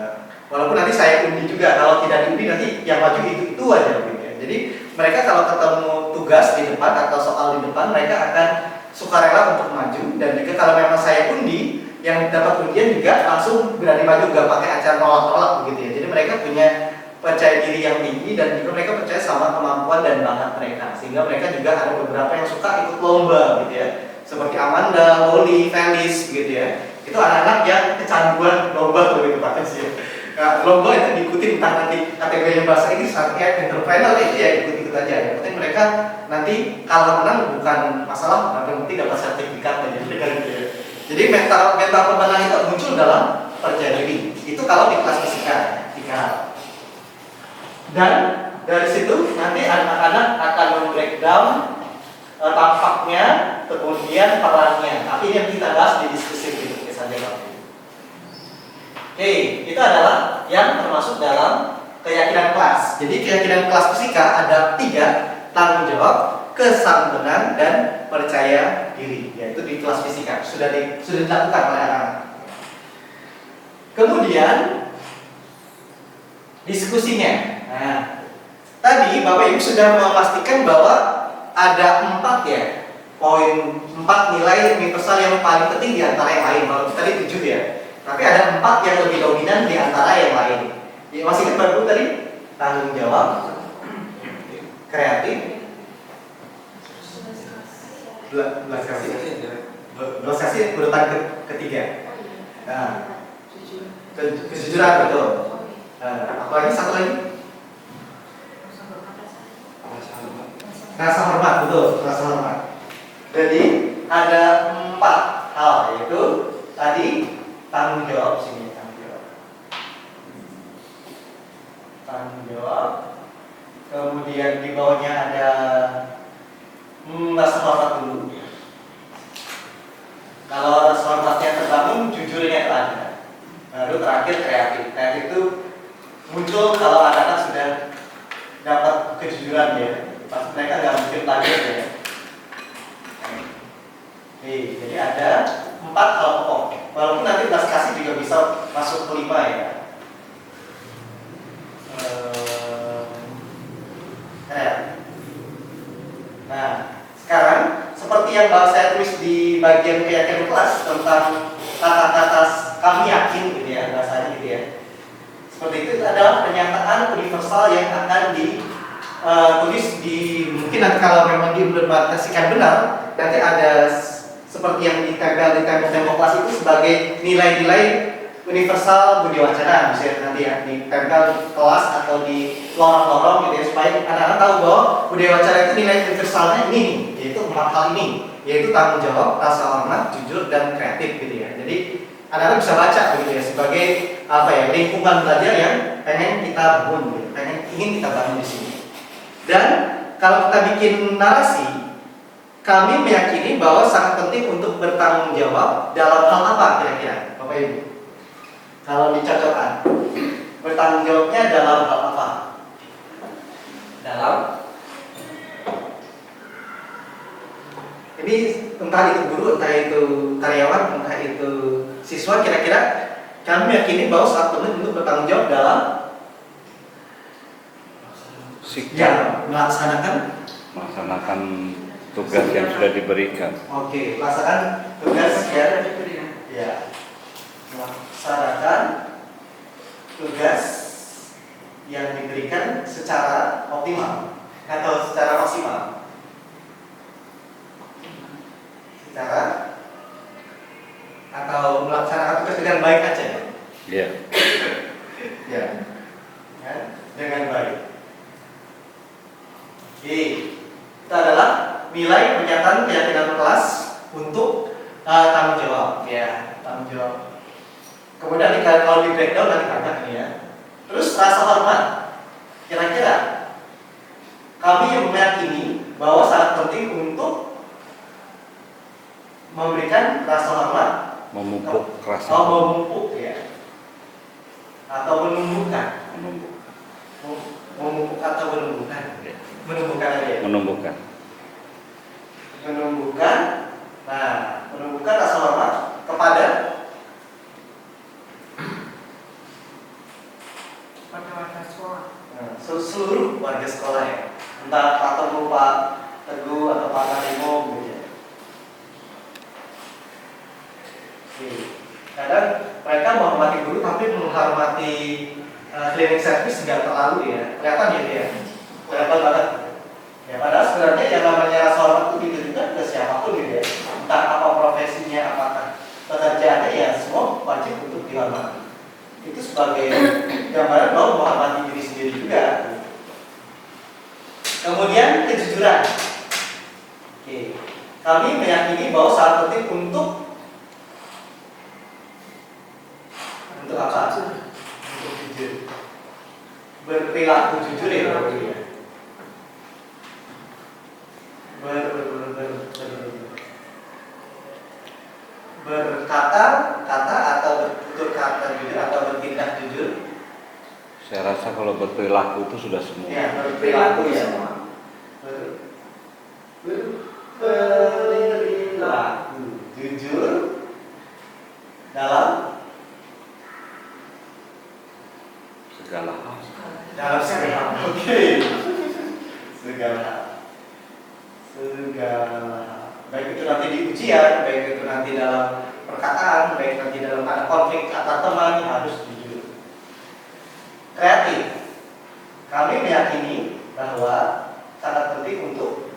Walaupun nanti saya undi juga, kalau tidak diundi nanti yang maju itu aja, gitu ya. Jadi mereka kalau ketemu tugas di depan atau soal di depan, mereka akan sukarela untuk maju. Dan juga kalau memang saya undi, yang dapat undian juga langsung berani maju, gak pakai acara nolak-nolak, begitu ya. Jadi mereka punya percaya diri yang tinggi dan juga mereka percaya sama kemampuan dan bakat mereka. Sehingga mereka juga ada beberapa yang suka ikut lomba, gitu ya. Seperti Amanda, Loli, Felis, gitu ya. Itu anak-anak yang kecanduan lomba lebih tepatnya sih. Nah, lomba itu diikuti entah nanti kategorinya bahasa Inggris atau entrepreneur itu ya ikut-ikut aja. Yang penting mereka nanti kalau menang bukan masalah, yang penting dapat sertifikat aja. Jadi mental pemenang itu muncul dalam percaya diri. Itu kalau di kelas fisika 3. Dan dari situ nanti anak-anak akan membreakdown tampaknya, kemudian perannya. Tapi ini yang kita bahas di diskusi berikutnya saja, Pak. Oke, itu adalah yang termasuk dalam keyakinan kelas. Jadi keyakinan kelas fisika ada 3: tanggung jawab, kesantunan, dan percaya diri. Yaitu di kelas fisika sudah dilakukan oleh anak-anak. Kemudian diskusinya. Nah, tadi Bapak Ibu sudah memastikan bahwa ada 4 ya, poin 4 nilai universal yang paling penting di antara yang lain. Kalau tadi 7 ya. Tapi ada 4 yang lebih dominan di antara yang lain. Ya, masih ingat baru tadi? Tanggung jawab, kreatif, belas kasih urutan ketiga. Nah, kejujuran betul. Apalagi satu lagi? Rasa hormat, betul, rasa hormat. Jadi ada 4 hal, yaitu tadi tanggung jawab, sini tanggung jawab. Kemudian di bawahnya ada rasa hormat dulu. Kalau rasa hormatnya terbangun, jujurnya ada. Baru terakhir kreatif. Kreatif itu muncul kalau anak-anak sudah dapat kejujuran ya. Pas mereka nggak mungkin lagi ya. Jadi ada 4 hal pokok. Walaupun nanti belas kasih juga bisa masuk ke 5 ya. Nah, sekarang seperti yang saya tulis di bagian keyakinan kelas tentang kata-kata kami yakin, gitu ya, bahasanya gitu ya. Seperti itu adalah pernyataan universal yang akan ditulis di, mungkin nanti kalau memang diimplementasikan benar, nanti ada seperti yang ditempel di tembok-tembok kelas itu sebagai nilai-nilai universal budi wacana, misalnya nanti ya ditempel di kelas atau di lorong-lorong gitu ya, supaya anak-anak tahu bahwa budi wacana itu nilai universalnya ini, yaitu 4 hal ini, yaitu tanggung jawab, rasa hormat, jujur, dan kreatif, gitu ya. Jadi anak-anak bisa baca gitu ya sebagai apa ya, lingkungan belajar yang pengen kita bangun, gitu, ingin kita bangun di sini. Dan kalau kita bikin narasi, kami meyakini bahwa sangat penting untuk bertanggung jawab dalam hal apa kira-kira, Bapak Ibu? Kalau dicocokkan, bertanggung bertanggung jawabnya dalam hal apa? Dalam ini entah itu guru, entah itu karyawan, entah itu siswa, kira-kira kami meyakini bahwa saat penting untuk bertanggung jawab dalam Sikap melaksanakan tugas yang sudah diberikan. Oke, melaksanakan tugas yang diberikan. ya melaksanakan tugas yang diberikan secara optimal atau secara maksimal. Secara atau melaksanakan tugas dengan baik aja. Ya. Ya. Ya, dengan baik. Oke. Itu adalah nilai pernyataan keyakinan kelas untuk tanggung jawab, ya, tanggung jawab. Kemudian kalau di breakdown nanti banyak nih ya. Terus rasa hormat. Kira-kira kami yang meyakini bahwa sangat penting untuk memberikan rasa hormat, Memupuk rasa memupuk ya, atau menumbuhkan, memupuk atau menumbuhkan, menumbuhkan aja ya. menumbuhkan. Menumbuhkan, nah, menumbuhkan rasa hormat kepada Warga sekolah. seluruh warga sekolah ya, entah Pak Teguh, Pak Teguh atau Pak Karimo gitu ya. Oke. Kadang mereka menghormati guru tapi menghormati cleaning service nggak terlalu ya, kelihatan ya dia, kelihatan banget. Ya, padahal sebenarnya yang namanya rasa hormat itu gitu juga ke siapapun gitu ya, entah apa profesinya, apakah pekerjaannya, ya semua wajib untuk dihormati. Itu sebagai gambaran bahwa menghormati diri sendiri juga. Kemudian kejujuran. Oke, kami meyakini bahwa sangat penting untuk apa? Untuk jujur, berperilaku jujur ya, Bapak Ibu ya. Berkata atau bertutur kata jujur atau bertindak jujur. Saya rasa kalau berperilaku itu sudah semua. Ya, berperilaku ya. Berperilaku jujur dalam Segala hal. segala hal. Oke. Segala hal. Baik itu nanti di ujian, baik itu nanti dalam perkataan, baik nanti dalam ada konflik antar teman, harus jujur. Kreatif. Kami meyakini bahwa sangat penting untuk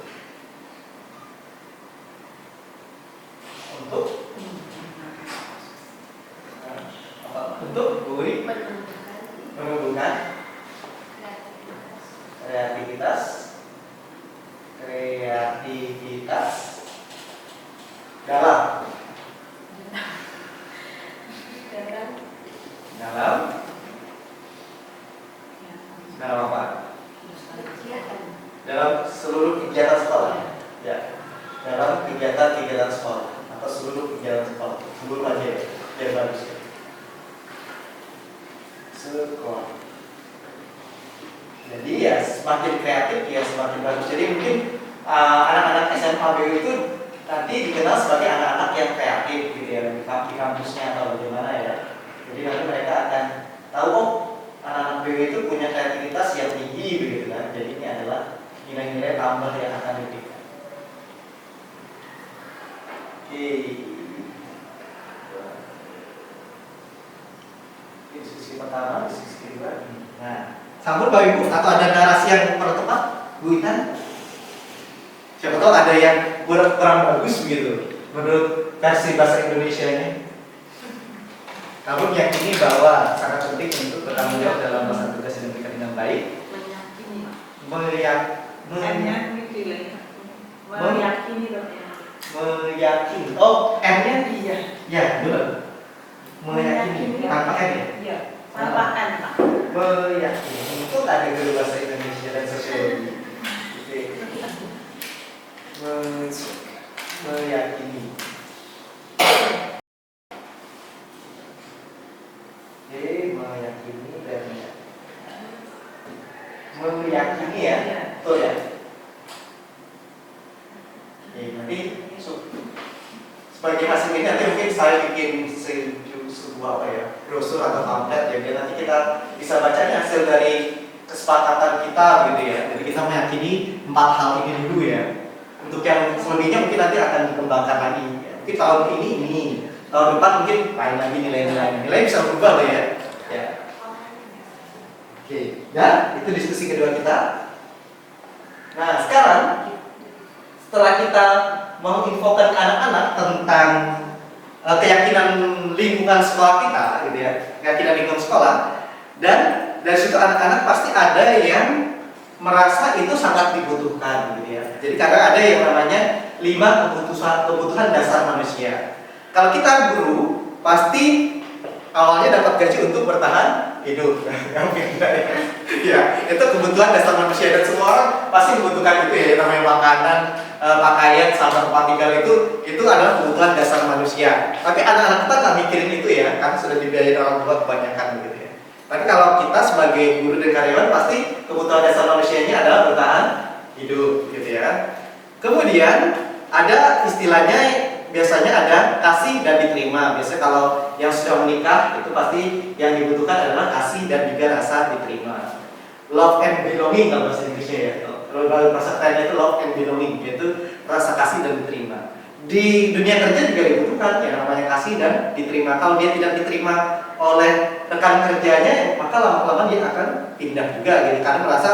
menumbuhkan kreativitas dalam apa? Dalam seluruh kegiatan sekolah. Ya. Dalam kegiatan sekolah atau seluruh kegiatan sekolah. Seluruh aja ya, biar bagus ya. Sekolah. Jadi ya semakin kreatif ya semakin bagus. Jadi mungkin anak-anak SMA BU itu nanti dikenal sebagai anak-anak yang kreatif gitu ya di kampusnya atau bagaimana ya. Jadi nanti mereka akan tahu oh anak-anak BU itu punya kreativitas yang tinggi begitu kan. Jadi ini adalah nilai-nilai tambah yang akan diberikan. Oke. Diskusi pertama, diskusi kedua. Nah, sambut Bapak Ibu atau ada narasi yang kurang tepat, Bu Intan? Siapa tahu ada yang kurang bagus begitu menurut versi bahasa Indonesia-nya. Kamu meyakini bahwa sangat penting untuk bertanggung jawab dalam melaksanakan tugas yang diberikan dengan baik. Meyakini. Oh, M-nya Iya. ya, benar. Meyakini tanpa M ya? Iya. Tanpa N, Pak. Meyakini itu ada guru bahasa Indonesia dan sosiologi. Oke. Meyakini. Oke, meyakini dan meyakini ya, betul ya. Oke, nanti sebagai hasil ini nanti mungkin saya bikin sebuah apa ya, brosur atau pamflet ya, biar nanti kita bisa bacanya hasil dari kesepakatan kita gitu ya. Jadi kita meyakini 4 hal ini dulu ya. Untuk yang selebihnya mungkin nanti akan dikembangkan lagi. Mungkin tahun ini, tahun depan mungkin lain lagi nilai bisa berubah loh ya. Ya. Oke, ya itu diskusi kedua kita. Nah sekarang setelah kita menginfokan anak-anak tentang keyakinan lingkungan sekolah kita, gitu ya, keyakinan lingkungan sekolah, dan dari situ anak-anak pasti ada yang merasa itu sangat dibutuhkan, gitu ya. Jadi karena ada yang namanya 5 kebutuhan dasar manusia. Kalau kita guru, pasti awalnya dapat gaji untuk bertahan hidup. Ya, itu kebutuhan dasar manusia dan semua orang pasti membutuhkan itu ya, namanya makanan, pakaian, sama tempat tinggal itu adalah kebutuhan dasar manusia. Tapi anak-anak kita nggak mikirin itu ya, karena sudah dibiayain orang tua kebanyakan gitu ya. Tapi kalau kita sebagai guru dan karyawan pasti kebutuhan dasar manusianya adalah bertahan hidup gitu ya. Kemudian ada istilahnya, biasanya ada kasih dan diterima. Biasanya kalau yang sudah menikah itu pasti yang dibutuhkan adalah kasih dan juga rasa diterima. Love and belonging kalau bahasa Inggrisnya ya. Kalau bahasa kerennya itu love and belonging, yaitu rasa kasih dan diterima. Di dunia kerja juga dibutuhkan yang namanya kasih dan diterima. Kalau dia tidak diterima oleh rekan kerjanya, maka lama-lama dia akan pindah juga gitu, karena merasa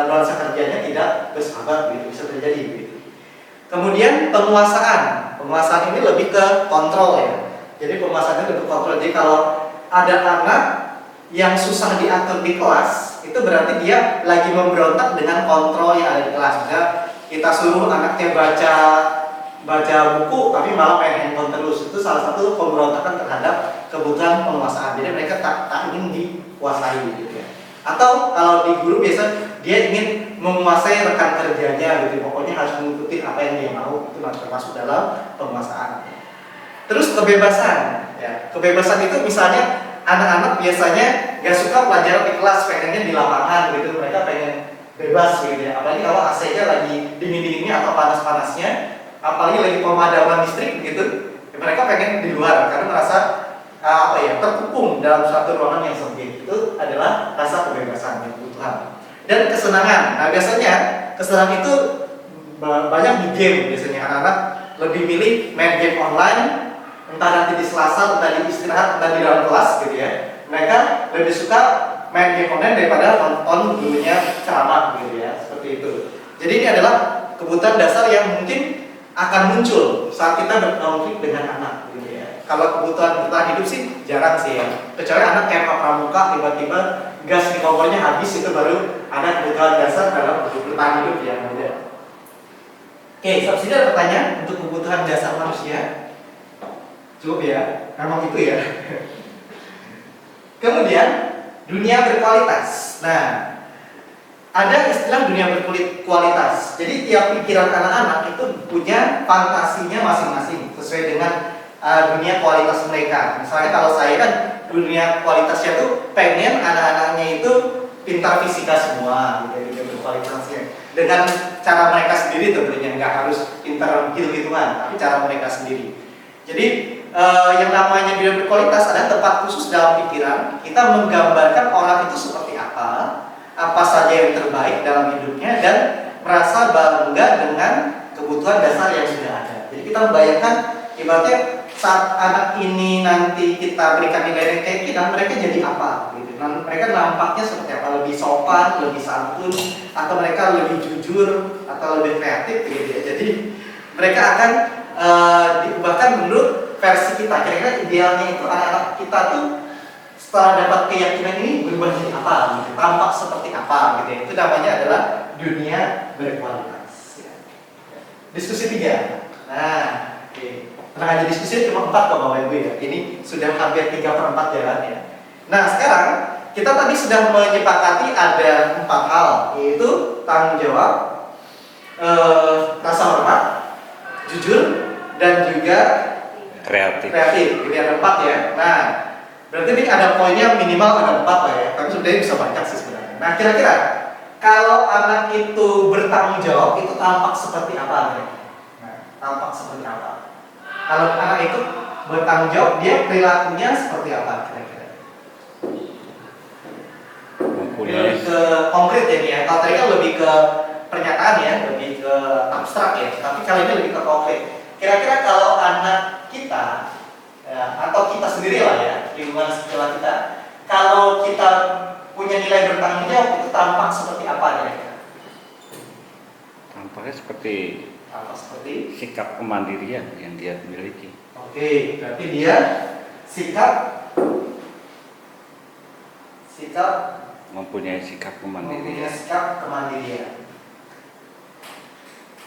nuansa kerjanya tidak bersahabat gitu, bisa terjadi gitu. Kemudian penguasaan ini lebih ke kontrol ya. Jadi penguasaannya lebih ke kontrol. Jadi kalau ada anak yang susah diatur di kelas, itu berarti dia lagi memberontak dengan kontrol yang ada di kelas. Misalnya kita suruh anaknya baca buku tapi malah main handphone terus, itu salah satu pemberontakan terhadap kebutuhan penguasaan. Jadi mereka tak ingin dikuasai gitu ya. Atau kalau di guru biasa dia ingin menguasai rekan kerjanya gitu, pokoknya harus mengikuti apa yang dia mau, itu termasuk dalam penguasaan. Terus kebebasan ya. Kebebasan itu misalnya anak-anak biasanya gak suka pelajaran di kelas, pengennya di lapangan gitu, mereka pengen bebas gitu ya. Apalagi kalau AC-nya lagi dingin-dinginnya atau panas-panasnya, apalagi lagi pemadaman listrik gitu, ya mereka pengen di luar karena merasa terkepung dalam suatu ruangan yang sempit. Itu adalah rasa kebebasan yang kebutuhan. Dan kesenangan. Nah biasanya kesenangan itu banyak di game. Biasanya anak-anak lebih milih main game online, entah nanti di Selasa, entah di istirahat, entah di dalam kelas gitu ya. Mereka lebih suka main game online daripada nonton gurunya ceramah gitu ya, seperti itu. Jadi ini adalah kebutuhan dasar yang mungkin akan muncul saat kita berkonflik dengan anak gitu ya. Kalau kebutuhan bertahan hidup sih jarang sih ya. Kecuali anak kayak Pak Pramuka tiba-tiba gas di kompornya habis, itu baru ada kebutuhan dasar dalam bertahan hidup ya. Oke, subsidi ada pertanyaan untuk kebutuhan dasar manusia. Cukup ya, memang itu ya. Kemudian dunia berkualitas. Nah, ada istilah dunia berkualitas. Jadi tiap pikiran anak-anak itu punya fantasinya masing-masing sesuai dengan dunia kualitas mereka. Misalnya kalau saya kan dunia kualitasnya tuh pengen anak-anaknya itu pintar fisika semua, gitu, dunia berkualitasnya. Dengan cara mereka sendiri tentunya, nggak harus pintar hitung-hitungan, tapi cara mereka sendiri. Jadi yang namanya dunia berkualitas ada tempat khusus dalam pikiran kita menggambarkan orang itu seperti apa saja yang terbaik dalam hidupnya, dan merasa bangga dengan kebutuhan dasar yang sudah ada. Jadi kita membayangkan ibaratnya saat anak ini nanti kita berikan nilai keyakinan, mereka jadi apa gitu. Nah, mereka nampaknya seperti apa, lebih sopan, lebih santun, atau mereka lebih jujur atau lebih kreatif gitu ya. Jadi mereka akan diubahkan menurut versi kita. Kira-kira idealnya itu anak-anak kita tuh setelah dapat keyakinan ini berubah jadi apa gitu, tampak seperti apa gitu ya. Itu namanya adalah dunia berkualitas ya. Diskusi 3. Nah, oke. Tenang aja, diskusi cuma 4 kok Bapak Ibu ya. Ini sudah hampir 3/4 jalan ya. Nah sekarang kita tadi sudah menyepakati ada 4 hal, yaitu tanggung jawab, rasa hormat, jujur, dan juga Kreatif. Ini ada 4 ya. Nah Berarti ini ada poinnya minimal ada 4 lah ya. Tapi sebenarnya bisa banyak sih sebenarnya. Nah kira-kira kalau anak itu bertanggung jawab itu tampak seperti apa? Nah, tampak seperti apa? Kalau anak itu bertanggung jawab dia perilakunya seperti apa kira-kira? Mempunyai Lebih ke konkret ya nih ya. Kalau tadi kan lebih ke pernyataan ya, lebih ke abstrak ya. Tapi kali ini lebih ke konkret. Kira-kira kalau anak kita ya, atau kita sendiri lah ya, lingkungan sekitar kita, kalau kita punya nilai bertanggung jawab itu tampak seperti apa ya? tampaknya seperti Tampak seperti sikap kemandirian yang dia miliki. oke, berarti dia sikap Mempunyai sikap mempunyai kemandirian. sikap kemandirian.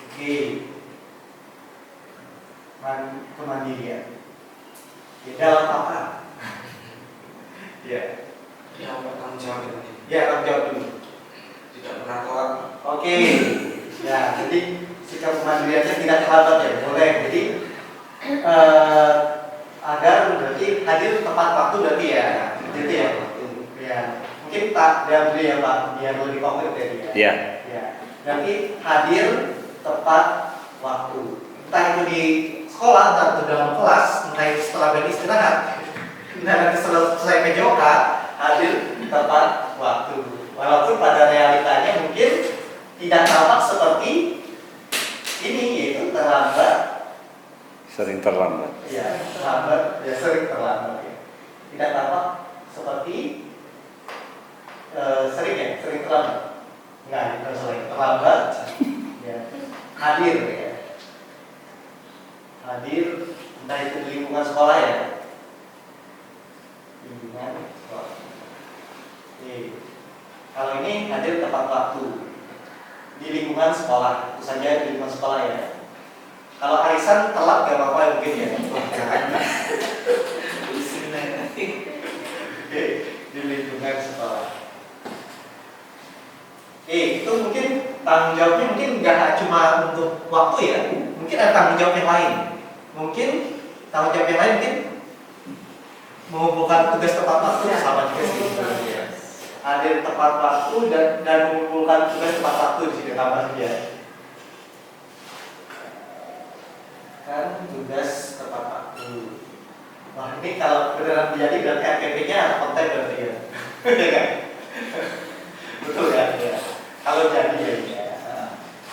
Oke, kemandirian. Ya, dalam apa? Ya, Dia bertanggung jawab ini. ya tanggung jawab dulu. Tidak pernah telat. Oke, ya jadi sikap kemandiriannya tidak terlambat ya, boleh. Jadi agar berarti hadir tepat waktu berarti ya, jadi ya. Ya, mungkin tak dia dulu ya Pak, biar lebih konkret ya dia. Ya, Ya, berarti hadir tepat waktu. Entah itu di sekolah, entah itu dalam kelas, entah itu setelah beristirahat, entah nanti selesai PJOK, hadir tepat waktu. Walaupun pada realitanya mungkin tidak tampak seperti ini, yaitu terlambat. sering terlambat. Ya, terlambat, ya sering terlambat ya. Tidak tampak seperti sering terlambat. Enggak, bukan sering terlambat. Ya, hadir ya. Hadir entah itu di lingkungan sekolah ya. Lingkungan sekolah. Oke. Kalau ini hadir tepat waktu di lingkungan sekolah, itu saja di lingkungan sekolah ya. Kalau arisan telat gak apa-apa ya mungkin ya. Oke, di lingkungan sekolah. Itu mungkin tanggung jawabnya mungkin nggak cuma untuk waktu ya, mungkin ada tanggung jawab yang lain. Mungkin tanggung jawab yang lain mungkin mengumpulkan tugas tepat waktu sama juga sih sebenarnya. Hadir tepat waktu dan mengumpulkan tugas tepat waktu di sini tambah saja. Kan tugas tepat waktu. Wah ini kalau beneran terjadi berarti RPP-nya konten berarti ya. Ya kan? Betul kan? Ya. Kalau jadi ya.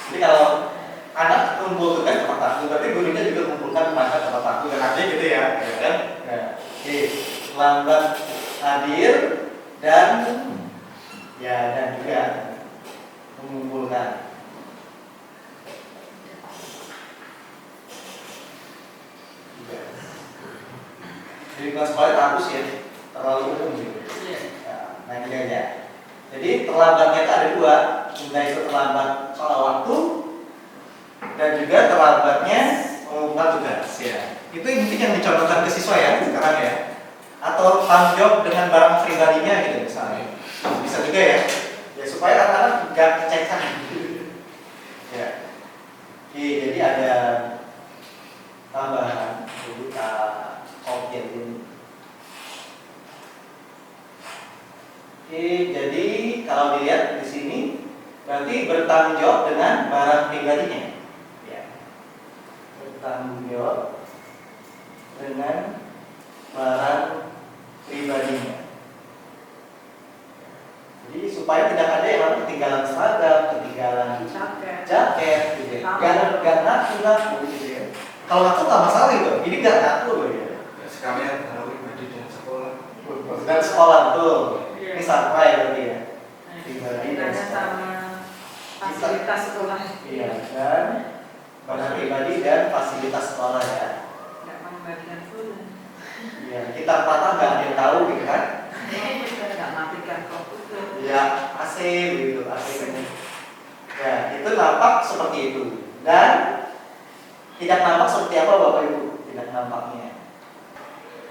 Jadi kalau anak kumpul tugas tepat waktu, berarti gurunya juga mengumpulkan masa tepat waktu dan aja gitu ya, kan? Nah, oke, lambat hadir dan juga mengumpulkan. Jadi kelas sekolah terhapus ya, terlalu umum gitu. Nah ini aja. Jadi terlambatnya itu ada dua, entah itu terlambat soal waktu dan juga terlambatnya mengumpulkan tugas ya. Itu mungkin yang dicontohkan ke siswa ya sekarang ya. Atau tanggung jawab dengan barang pribadinya gitu misalnya. Bisa juga ya. Ya supaya anak-anak nggak kecekan. Ya. Oke, jadi ada tambahan buka objek ini. Oke, jadi kalau dilihat di sini berarti bertanggung jawab dengan barang pribadinya. Ya. Bertanggung jawab dengan barang pribadinya. Jadi supaya tidak ada yang ketinggalan seragam, ketinggalan jaket, gitu ya. Gak ngaku gitu ya. Kalau ngaku nggak masalah gitu. Ini nggak ngaku loh ya. Sekalian taruh pribadi dan sekolah. Dan sekolah tuh. Ini sampai berarti ya. Pribadi dan Bedanya sekolah. sama fasilitas sekolah. Iya, dan barang pribadi dan fasilitas sekolah ya. Nggak membagikan full. Iya, kita patah nggak ada yang tahu gitu kan? Nggak matikan komputer. Iya, AC begitu, AC ini. Ya, itu nampak seperti itu. Dan tidak nampak seperti apa Bapak Ibu? Tidak nampaknya.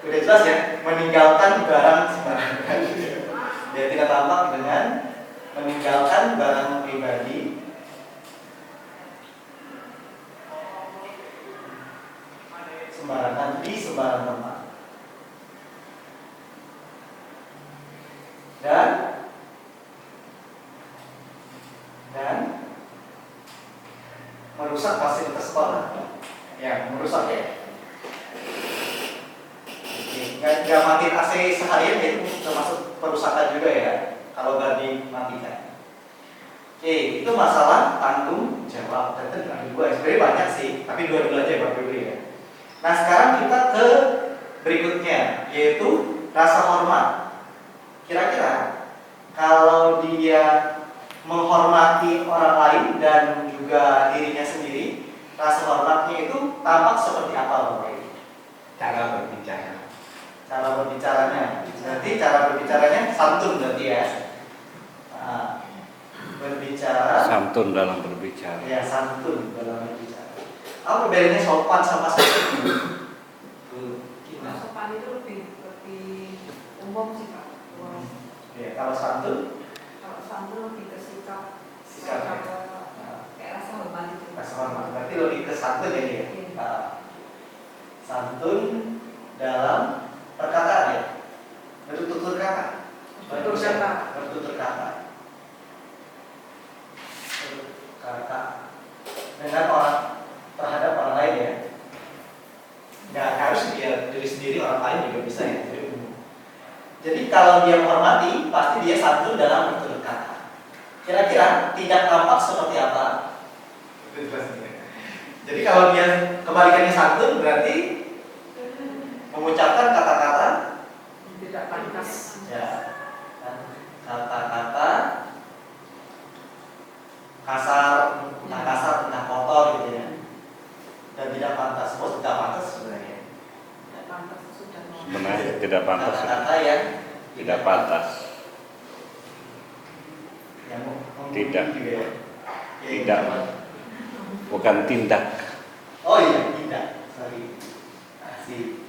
Udah jelas ya, meninggalkan barang sembarangan. Dia tidak tampak dengan meninggalkan barang pribadi sembarangan di sembarang tempat. merusak fasilitas sekolah. Ya, merusak ya. Oke, nggak matiin AC seharian itu termasuk perusakan juga ya, kalau nggak dimatikan. Oke, itu masalah tanggung jawab. Tentu ada dua, sebenarnya banyak sih, tapi dua dulu aja Bapak Ibu ya. Nah sekarang kita ke berikutnya, yaitu rasa hormat. Kira-kira kalau dia menghormati orang lain dan juga dirinya sendiri, rasa hormatnya itu tampak seperti apa Bapak Ibu? Cara berbicara. Cara berbicaranya, berarti cara berbicaranya santun berarti ya. Nah, berbicara Santun dalam berbicara. ya, santun dalam berbicara. Apa bedanya sopan sama santun? Nah, sopan itu lebih umum sih Pak. Ya, kalau santun, Kalau santun lebih ke sikap, Sikap, ya. kayak rasa hormat itu. rasa hormat. Berarti lebih ke santun ya dia. Iya. Nah, santun dalam perkataan ya, bertutur kata. Bertutur kata. Bertutur kata. Kata dengan orang terhadap orang lain ya. Nggak harus dia diri sendiri, orang lain juga bisa ya. Jadi kalau dia menghormati, pasti dia santun dalam bertutur kata. Kira-kira tidak tampak seperti apa? Itu jelas ya. Jadi kalau dia kebalikannya santun, berarti mengucapkan kata-kata Tidak pantas. ya, kata-kata kasar, entah kasar, entah kotor gitu ya, dan tidak pantas. Oh, tidak pantas sebenarnya. Tidak pantas itu sudah mau. Sebenarnya tidak pantas. Kata-kata yang Tidak pantas. yang Tidak. juga ya. Ya, Tidak. Bukan tindak. Oh iya, tidak. Sorry. Asik.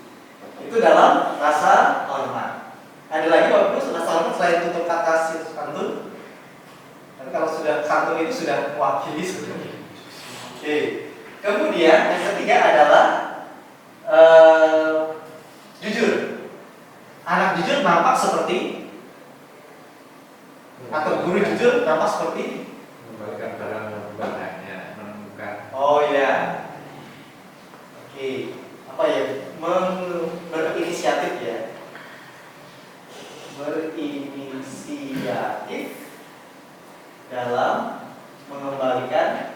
Itu dalam rasa hormat. Ada lagi Bapak Ibu rasa hormat selain tutur kata santun. Tapi kalau sudah santun itu sudah mewakili sebenarnya. Oke. Kemudian yang ketiga adalah jujur. Anak jujur nampak seperti, atau guru jujur nampak seperti. Mengembalikan barang barangnya, menemukan. Oh iya. Oke. Apa ya? Berinisiatif ya. Berinisiatif dalam mengembalikan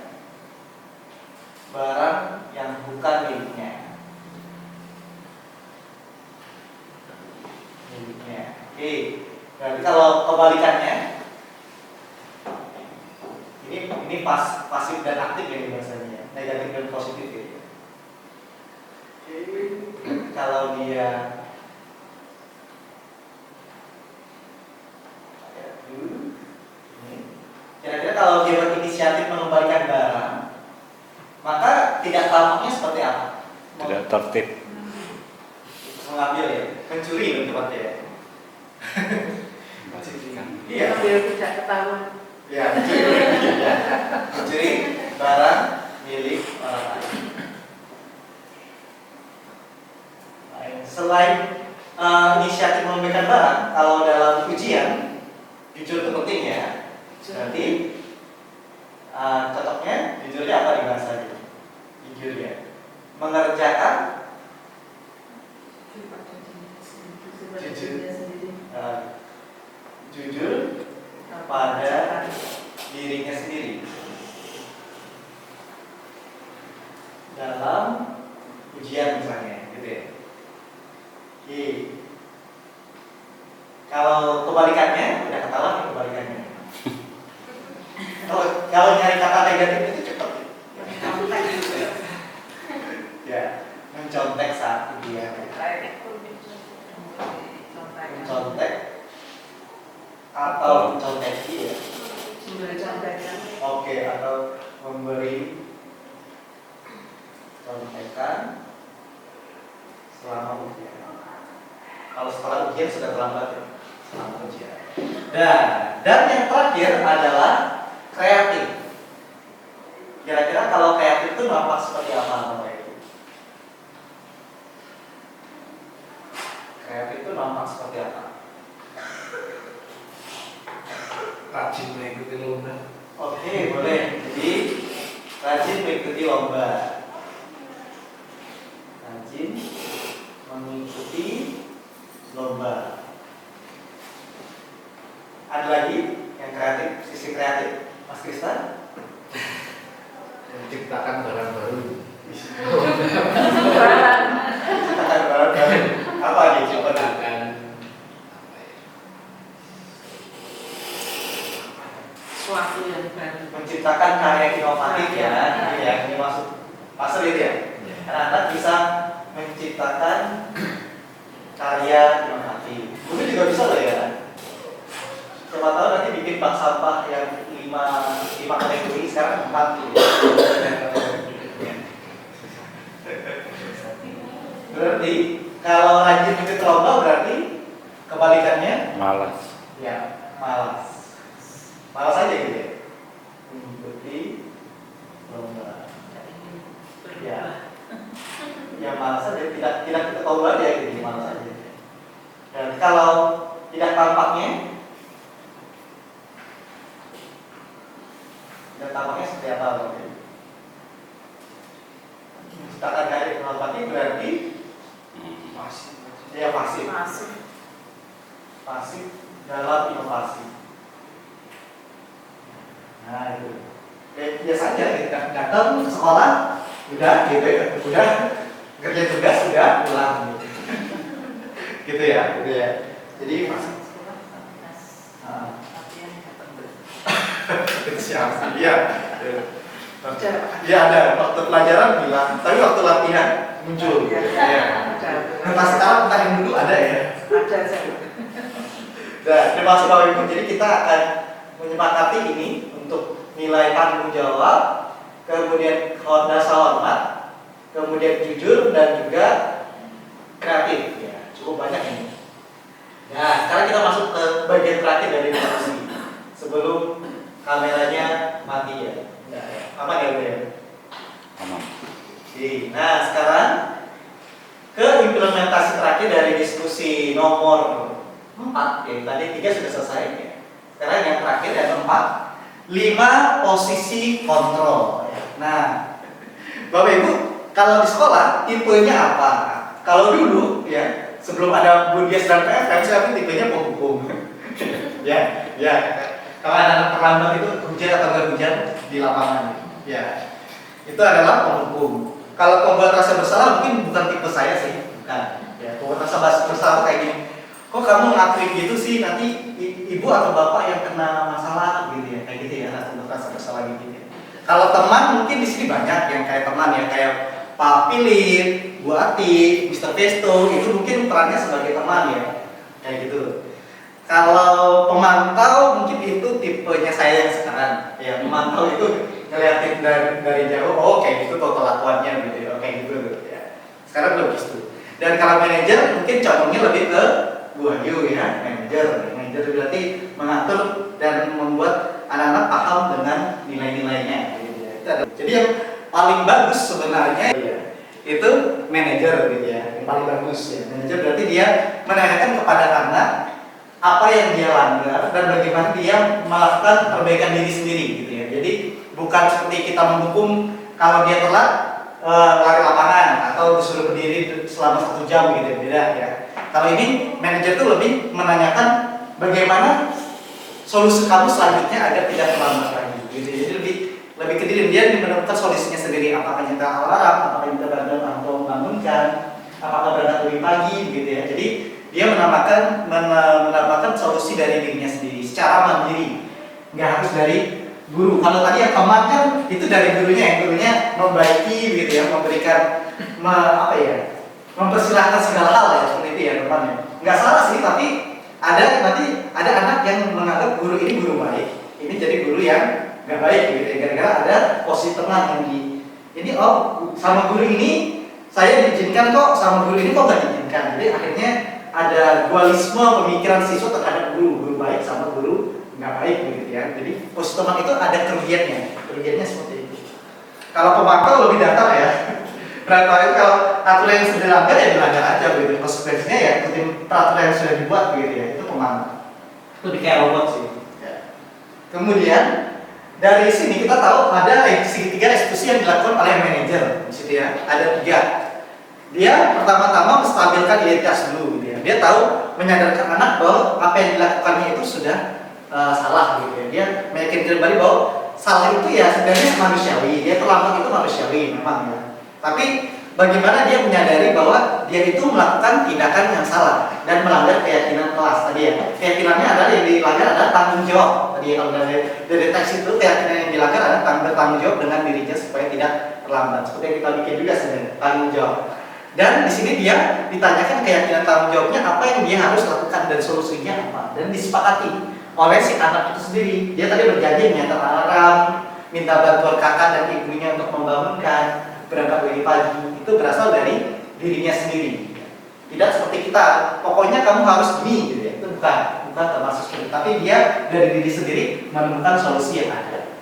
barang yang bukan miliknya. Oke. Berarti kalau kebalikannya, ini pasif dan aktif ya bahasanya, negatif dan positif ya. Kalau dia kira-kira kalau dia berinisiatif mengembalikan barang, maka tidak tampaknya seperti apa? Tidak tertib. Mengambil ya, mencuri lebih tepatnya ya. Iya. Biar tidak ketahuan. Ya, mencuri. Ya. Mencuri barang milik orang lain. Selain inisiatif mengembalikan barang, kalau dalam ujian jujur itu penting ya. Berarti cocoknya jujurnya apa di bahasanya? Jujur ya. Mengerjakan jujur pada dirinya sendiri dalam ujian misalnya, gitu ya. Oke. Kalau kebalikannya, udah ketahuan ya kebalikannya. Kalau nyari kata negatif itu cepat. Ya, mencontek saat ujian. Mencontek atau menconteki ya. Memberi contekan. Oke, atau memberi contekan selama ujian. Kalau setelah ujian sudah terlambat ya, selama ujian. Dan yang terakhir adalah kreatif. Kira-kira kalau kreatif itu nampak seperti apa Bapak Ibu? Kreatif itu nampak seperti apa? Rajin mengikuti lomba. Oke, boleh. Jadi Rajin mengikuti lomba. Rajin mengikuti lomba. Ada lagi yang kreatif, sisi kreatif, Mas Kristan? Menciptakan barang baru. Menciptakan barang baru. Apa nih coba? Menciptakan Suatu yang baru. Menciptakan karya inovatif ya, gitu ya. Ini masuk pasal itu ya. Anak-anak bisa menciptakan karya inovatif. Mungkin juga bisa loh ya. Siapa tahu nanti bikin bank sampah yang lima kategori sekarang 4 gitu. Berarti kalau rajin ikut lomba berarti kebalikannya Malas. ya malas. Malas aja gitu ya. Mengikuti lomba. Ya. Ya malas aja, tidak kita tahu aja gitu, malas aja. Dan kalau tidak tampaknya seperti apa mungkin? Menciptakan karya inovatif berarti pasif. ya pasif. Masuk. Pasif dalam inovasi. Nah itu. Biasa aja kita datang ke sekolah, udah gitu ya, udah kerja tugas udah pulang gitu. Gitu ya. Jadi pasif. Itu siapa? Iya. Iya ada waktu pelajaran bilang, tapi waktu latihan muncul. Iya. Pas sekarang entah yang dulu ada ya. Ada saya. Nah, terima kasih Bapak Ibu. Jadi kita akan menyepakati ini untuk nilai tanggung jawab, kemudian dasar hormat, kemudian jujur dan juga kreatif. Ya, cukup banyak ini. Nah, sekarang kita masuk ke bagian terakhir dari diskusi sebelum kameranya mati ya. Aman ya Bu ya? Aman. Oke. Nah, sekarang ke implementasi terakhir dari diskusi nomor 4 ya. Tadi 3 sudah selesai ya. Sekarang yang terakhir yang keempat, 5 posisi kontrol ya. Nah, Bapak Ibu, kalau di sekolah tipenya apa? Kalau dulu ya, sebelum ada Budias dan PFM, saya tipenya penghukum. Ya. Kalau anak-anak terlambat itu hujan atau nggak hujan di lapangan, ya itu adalah penghukum. Kalau pembuat rasa bersalah mungkin bukan tipe saya sih, bukan. Ya, pembuat rasa bersalah kayak gini. Kok kamu ngakuin gitu sih? Nanti ibu atau bapak yang kena masalah gitu ya, kayak gitu ya, anak pembuat rasa bersalah gitu ya. Kalau teman mungkin di sini banyak yang kayak teman ya, kayak Pak Philip, Bu Ati, Mr. Pesto, itu mungkin perannya sebagai teman ya, kayak gitu. Kalau pemantau mungkin itu tipenya saya yang sekarang. Ya, pemantau itu ngeliatin dari jauh, oh kayak gitu total kelakuannya gitu ya, kayak gitu ya. Sekarang belum gitu. Dan kalau manajer mungkin condongnya lebih ke Bu Ayu ya, manajer. Manajer berarti mengatur dan membuat anak-anak paham dengan nilai-nilainya gitu ya. Jadi yang paling bagus sebenarnya ya, itu manajer gitu ya. Yang paling bagus ya. Manajer berarti dia menanyakan kepada anak apa yang dia langgar dan bagaimana dia melakukan perbaikan diri sendiri gitu ya. Jadi bukan seperti kita menghukum kalau dia telat lari lapangan atau disuruh berdiri selama 1 jam gitu ya, beda ya. Kalau ini manajer itu lebih menanyakan bagaimana solusi kamu selanjutnya agar tidak terlambat lagi gitu. Jadi lebih ke diri dia menemukan solusinya sendiri, apakah nyetel alarm, apakah nyetel bangun atau membangunkan, apakah berangkat lebih pagi gitu ya. Jadi dia menambahkan solusi dari dirinya sendiri secara mandiri, nggak harus dari guru. Kalau tadi yang teman kan itu dari gurunya, yang gurunya membaiki gitu ya, memberikan mempersilahkan segala hal ya, seperti itu ya temannya. Nggak salah sih, tapi nanti ada anak yang menganggap guru ini guru baik, ini jadi guru yang nggak baik gitu ya, gara-gara ada posisi teman yang ini sama guru ini saya diizinkan kok, sama guru ini kok nggak diizinkan. Jadi akhirnya ada dualisme pemikiran siswa terhadap guru baik sama guru nggak baik gitu ya. Jadi posisi teman itu ada kerugiannya seperti itu. Kalau pemantau lebih datar ya. Peraturan itu kalau aturan yang sudah dilanggar ya dilanggar aja gitu. Konsekuensinya ya ikutin peraturan yang sudah dibuat gitu ya. Itu pemantau. Lebih kayak robot sih. Ya. Kemudian Dari sini kita tahu ada segitiga eksekusi yang dilakukan oleh manajer di situ ya. Ada 3. Dia pertama-tama menstabilkan identitas dulu gitu ya. Dia tahu menyadarkan anak bahwa apa yang dilakukannya itu sudah salah gitu ya. Dia meyakinkan kembali bahwa salah itu ya sebenarnya manusiawi. Dia terlambat itu manusiawi memang ya. Tapi bagaimana dia menyadari bahwa dia itu melakukan tindakan yang salah dan melanggar keyakinan kelas tadi ya. Keyakinannya adalah yang dilanggar adalah tanggung jawab. Tadi kalau dari teks itu keyakinan yang dilanggar adalah bertanggung jawab dengan dirinya supaya tidak terlambat. Seperti yang kita bikin juga sebenarnya tanggung jawab. Dan di sini dia ditanyakan keyakinan tanggung jawabnya apa yang dia harus lakukan dan solusinya apa, dan disepakati oleh si anak itu sendiri. Dia tadi berjanji menyatakan alarm, minta bantuan kakak dan ibunya untuk membangunkan, berangkat lebih pagi. Itu berasal dari dirinya sendiri. Tidak seperti kita, pokoknya kamu harus gini gitu ya. Itu bukan termasuk seperti itu. Tapi dia dari diri sendiri menemukan solusi yang ada.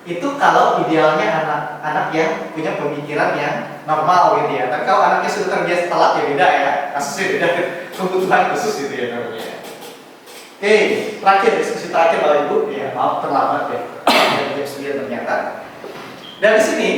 Itu kalau idealnya anak-anak yang punya pemikiran yang normal gitu ya. Tapi kalau anaknya sudah terbiasa telat ya beda ya. Kasusnya beda, kebutuhan khusus gitu ya namanya. Oke, terakhir diskusi terakhir Bapak Ibu. Ya, maaf terlambat ya. Jam 9 ternyata. Dari sini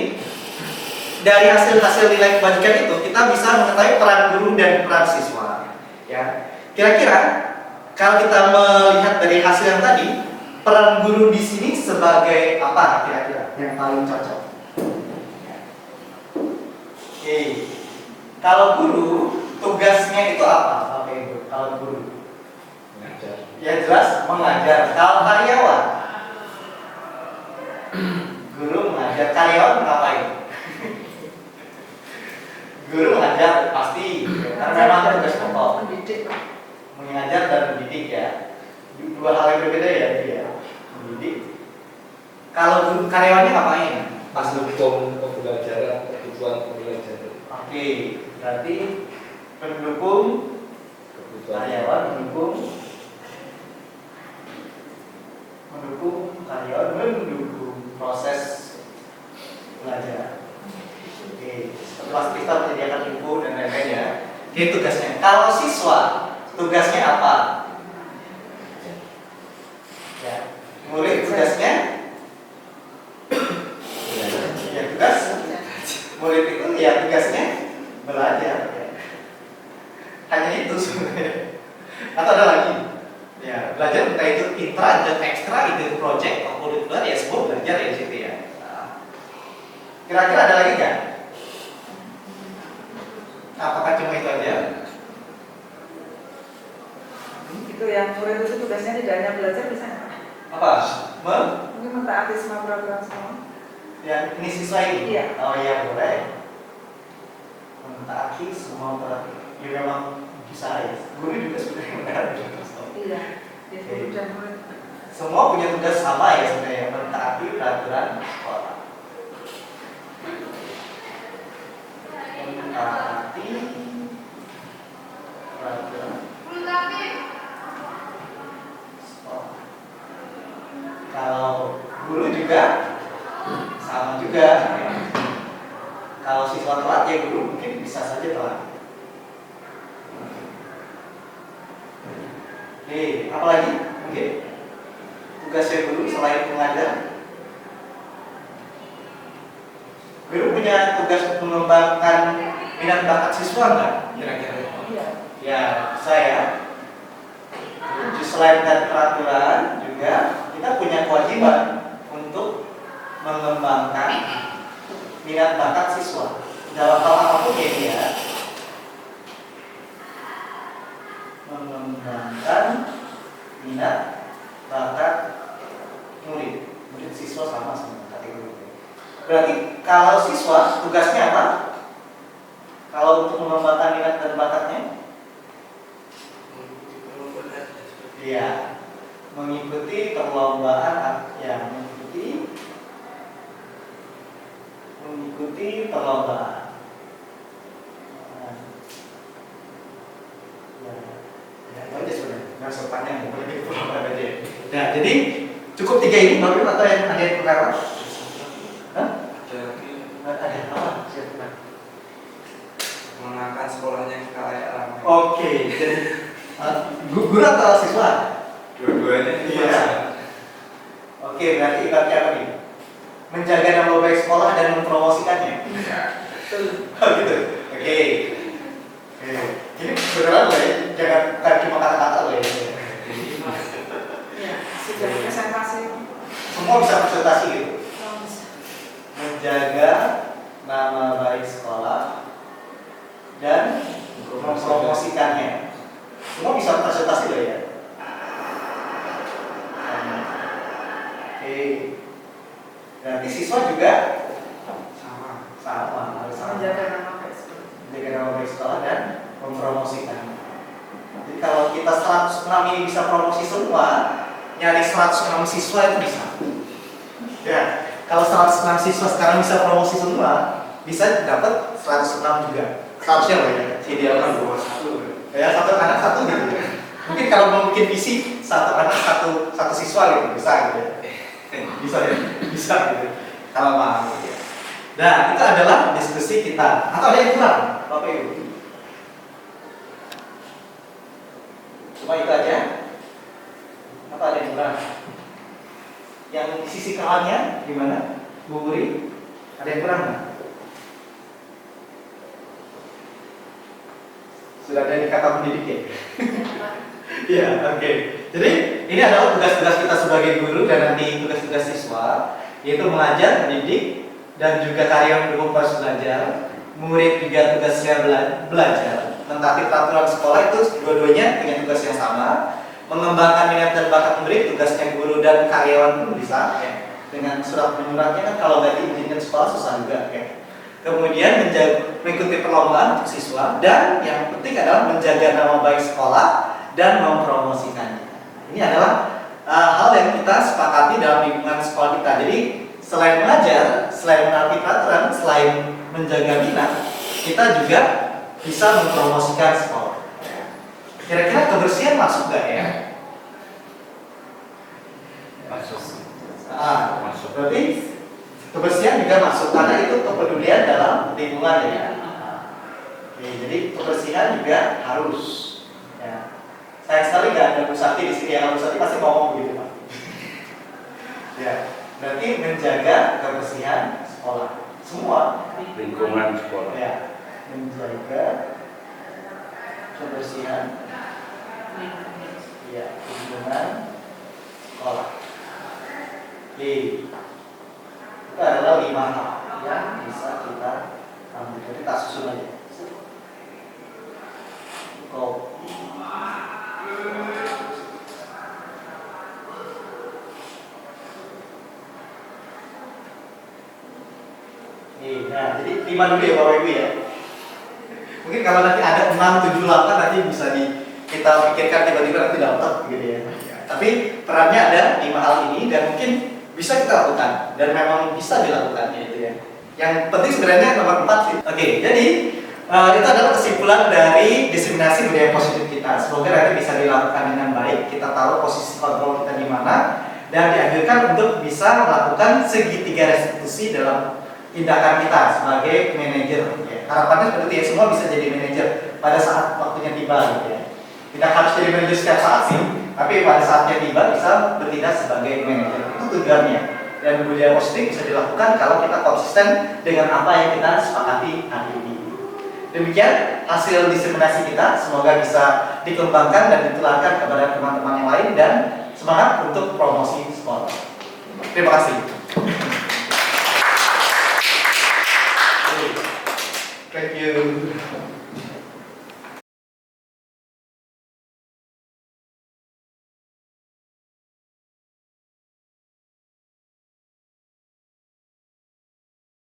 dari hasil-hasil nilai kebajikan itu kita bisa mengetahui peran guru dan peran siswa. Ya, kira-kira kalau kita melihat dari hasil yang tadi, peran guru di sini sebagai apa kira-kira yang paling cocok? Oke, kalau guru tugasnya itu apa, Bapak Ibu? Kalau guru, Mengajar. ya jelas mengajar. Kalau karyawan, guru mengajar. Karyawan ngapain? Guru mengajar pasti, karena memang tugas pokok. Mendidik. Mengajar dan mendidik ya, 2 hal yang berbeda ya dia. Mendidik. Kalau guru karyawannya ngapain? Pas mendukung pembelajaran, kebutuhan pembelajaran. Oke, berarti pendukung karyawan, mendukung karyawan, mendukung proses belajar. Oke, setelah kita menyediakan info dan lain-lain ya. Oke, tugasnya. Kalau siswa, tugasnya apa? Ya, murid tugasnya? Ya, tugas murid itu ya tugasnya belajar. Hanya itu sebenarnya. Atau ada lagi? Ya, belajar entah itu intra dan ekstra, itu project atau kurikuler ya semua belajar ya di situ ya. Nah, kira-kira ada lagi nggak? Apakah cuma itu aja? Itu yang murid itu tugasnya tidak hanya belajar, bisa nggak? Apa? Mungkin mentaati semua program sekolah. Ya, ini siswa ini? Iya. Oh iya, boleh. Mentaati semua peraturan. Ya memang bisa ya. Guru juga sebenarnya menarik. Iya. Ya, guru dan murid. Semua punya tugas sama ya sebenarnya, mentaati peraturan sekolah. Mentaati peraturan sekolah. Kalau guru juga sama juga. Kalau siswa telat ya guru mungkin bisa saja telat. Oke, apa lagi? Mungkin tugasnya guru selain mengajar. Guru punya tugas untuk mengembangkan minat bakat siswa nggak? Kira-kira? Iya. Ya, saya. Selain dari peraturan juga kita punya kewajiban untuk mengembangkan minat bakat siswa dalam hal apapun ya dia. Mengembangkan minat bakat murid siswa sama kategori. Berarti kalau siswa tugasnya apa? Kalau untuk mengembangkan minat dan bakatnya? Iya, mengikuti perlombaan ya, mengikuti perlombaan. Ya, itu aja sebenarnya. Nggak usah panjang, mengikuti perlombaan aja. Nah, jadi cukup 3 ini, Bapak atau yang ada yang kurang? Hah? Ada apa? Siapa? Mengenakan sekolahnya yang kayak ramai. Oke, jadi guru atau siswa? Dua-duanya Iya. Oke, berarti ibaratnya apa nih? Menjaga nama baik sekolah dan mempromosikannya. Betul. Oh gitu. Oke. Ini beneran loh ya, jangan bukan cuma kata-kata loh ya. Ya, sudah presentasi. Semua bisa presentasi gitu. Kalau bisa. Menjaga nama baik sekolah dan mempromosikannya. Semua bisa presentasi loh ya. Oke. Berarti siswa juga sama harus sama. Menjaga nama baik sekolah. Menjaga nama baik sekolah dan mempromosikannya. Jadi kalau kita 106 ini bisa promosi semua, nyari 106 siswa itu bisa. Ya, kalau 106 siswa sekarang bisa promosi semua, bisa dapat 106 juga. Seharusnya loh ya, idealnya Dua satu. ya satu anak satu gitu. Mungkin kalau mau bikin visi satu anak satu siswa gitu bisa gitu ya. Bisa ya, bisa gitu. Kalau mau gitu ya. Nah, itu adalah diskusi kita. Atau ada yang kurang, Bapak Ibu? Cuma itu aja. Atau ada yang kurang? Yang di sisi kawannya gimana? Bu Wuri? Ada yang kurang nggak? Sudah ada yang kata pendidik ya? Iya, oke. Jadi ini adalah tugas-tugas kita sebagai guru dan nanti tugas-tugas siswa, yaitu mengajar, mendidik, dan juga karya mendukung proses belajar. Murid juga tugasnya belajar. Mentaati peraturan sekolah itu dua-duanya dengan tugas yang sama. Mengembangkan minat dan bakat murid, tugasnya guru dan karyawan pun bisa. Ya. Dengan surat menyuratnya kan kalau nggak diizinkan sekolah susah juga. Ya. Kemudian mengikuti perlombaan untuk siswa dan yang penting adalah menjaga nama baik sekolah dan mempromosikannya. Ini adalah hal yang kita sepakati dalam lingkungan sekolah kita. Jadi selain mengajar, selain menaati peraturan, selain menjaga minat, kita juga bisa mempromosikan sekolah. Kira-kira kebersihan masuk nggak ya? Masuk. Masuk. Berarti kebersihan juga masuk karena itu kepedulian dalam lingkungan ya. Oke, jadi kebersihan juga harus. Ya. Sayang sekali nggak ada Bu Santi di sini. Yang Bu Santi pasti ngomong begitu Pak. Ya, berarti menjaga kebersihan sekolah semua Lingkungan sekolah. ya, menjaga kebersihan ya lingkungan sekolah. Oke, itu adalah 5 hal yang bisa kita ambil. Jadi tak susun aja. Kopi. Nah, jadi 5 dulu ya Bapak Ibu ya. Mungkin kalau nanti ada 6, 7, 8 nanti bisa kita pikirkan tiba-tiba nanti dapat gitu ya. Tapi perannya ada 5 hal ini dan mungkin bisa kita lakukan dan memang bisa dilakukan gitu ya. Yang penting sebenarnya nomor 4 sih. Oke, jadi itu adalah kesimpulan dari diseminasi budaya positif kita. Semoga nanti bisa dilakukan dengan baik. Kita tahu posisi kontrol kita di mana dan dianjurkan untuk bisa melakukan segitiga restitusi dalam tindakan kita sebagai manajer. Ya. Harapannya seperti itu ya, semua bisa jadi manajer pada saat waktunya tiba gitu ya. Tidak harus jadi manajer setiap saat sih, tapi pada saatnya tiba bisa bertindak sebagai manajer. Itu tujuannya. Dan budaya positif bisa dilakukan kalau kita konsisten dengan apa yang kita sepakati hari ini. Demikian hasil diseminasi kita, semoga bisa dikembangkan dan ditularkan kepada teman-teman yang lain dan semangat untuk promosi sekolah. Terima kasih. Thank you.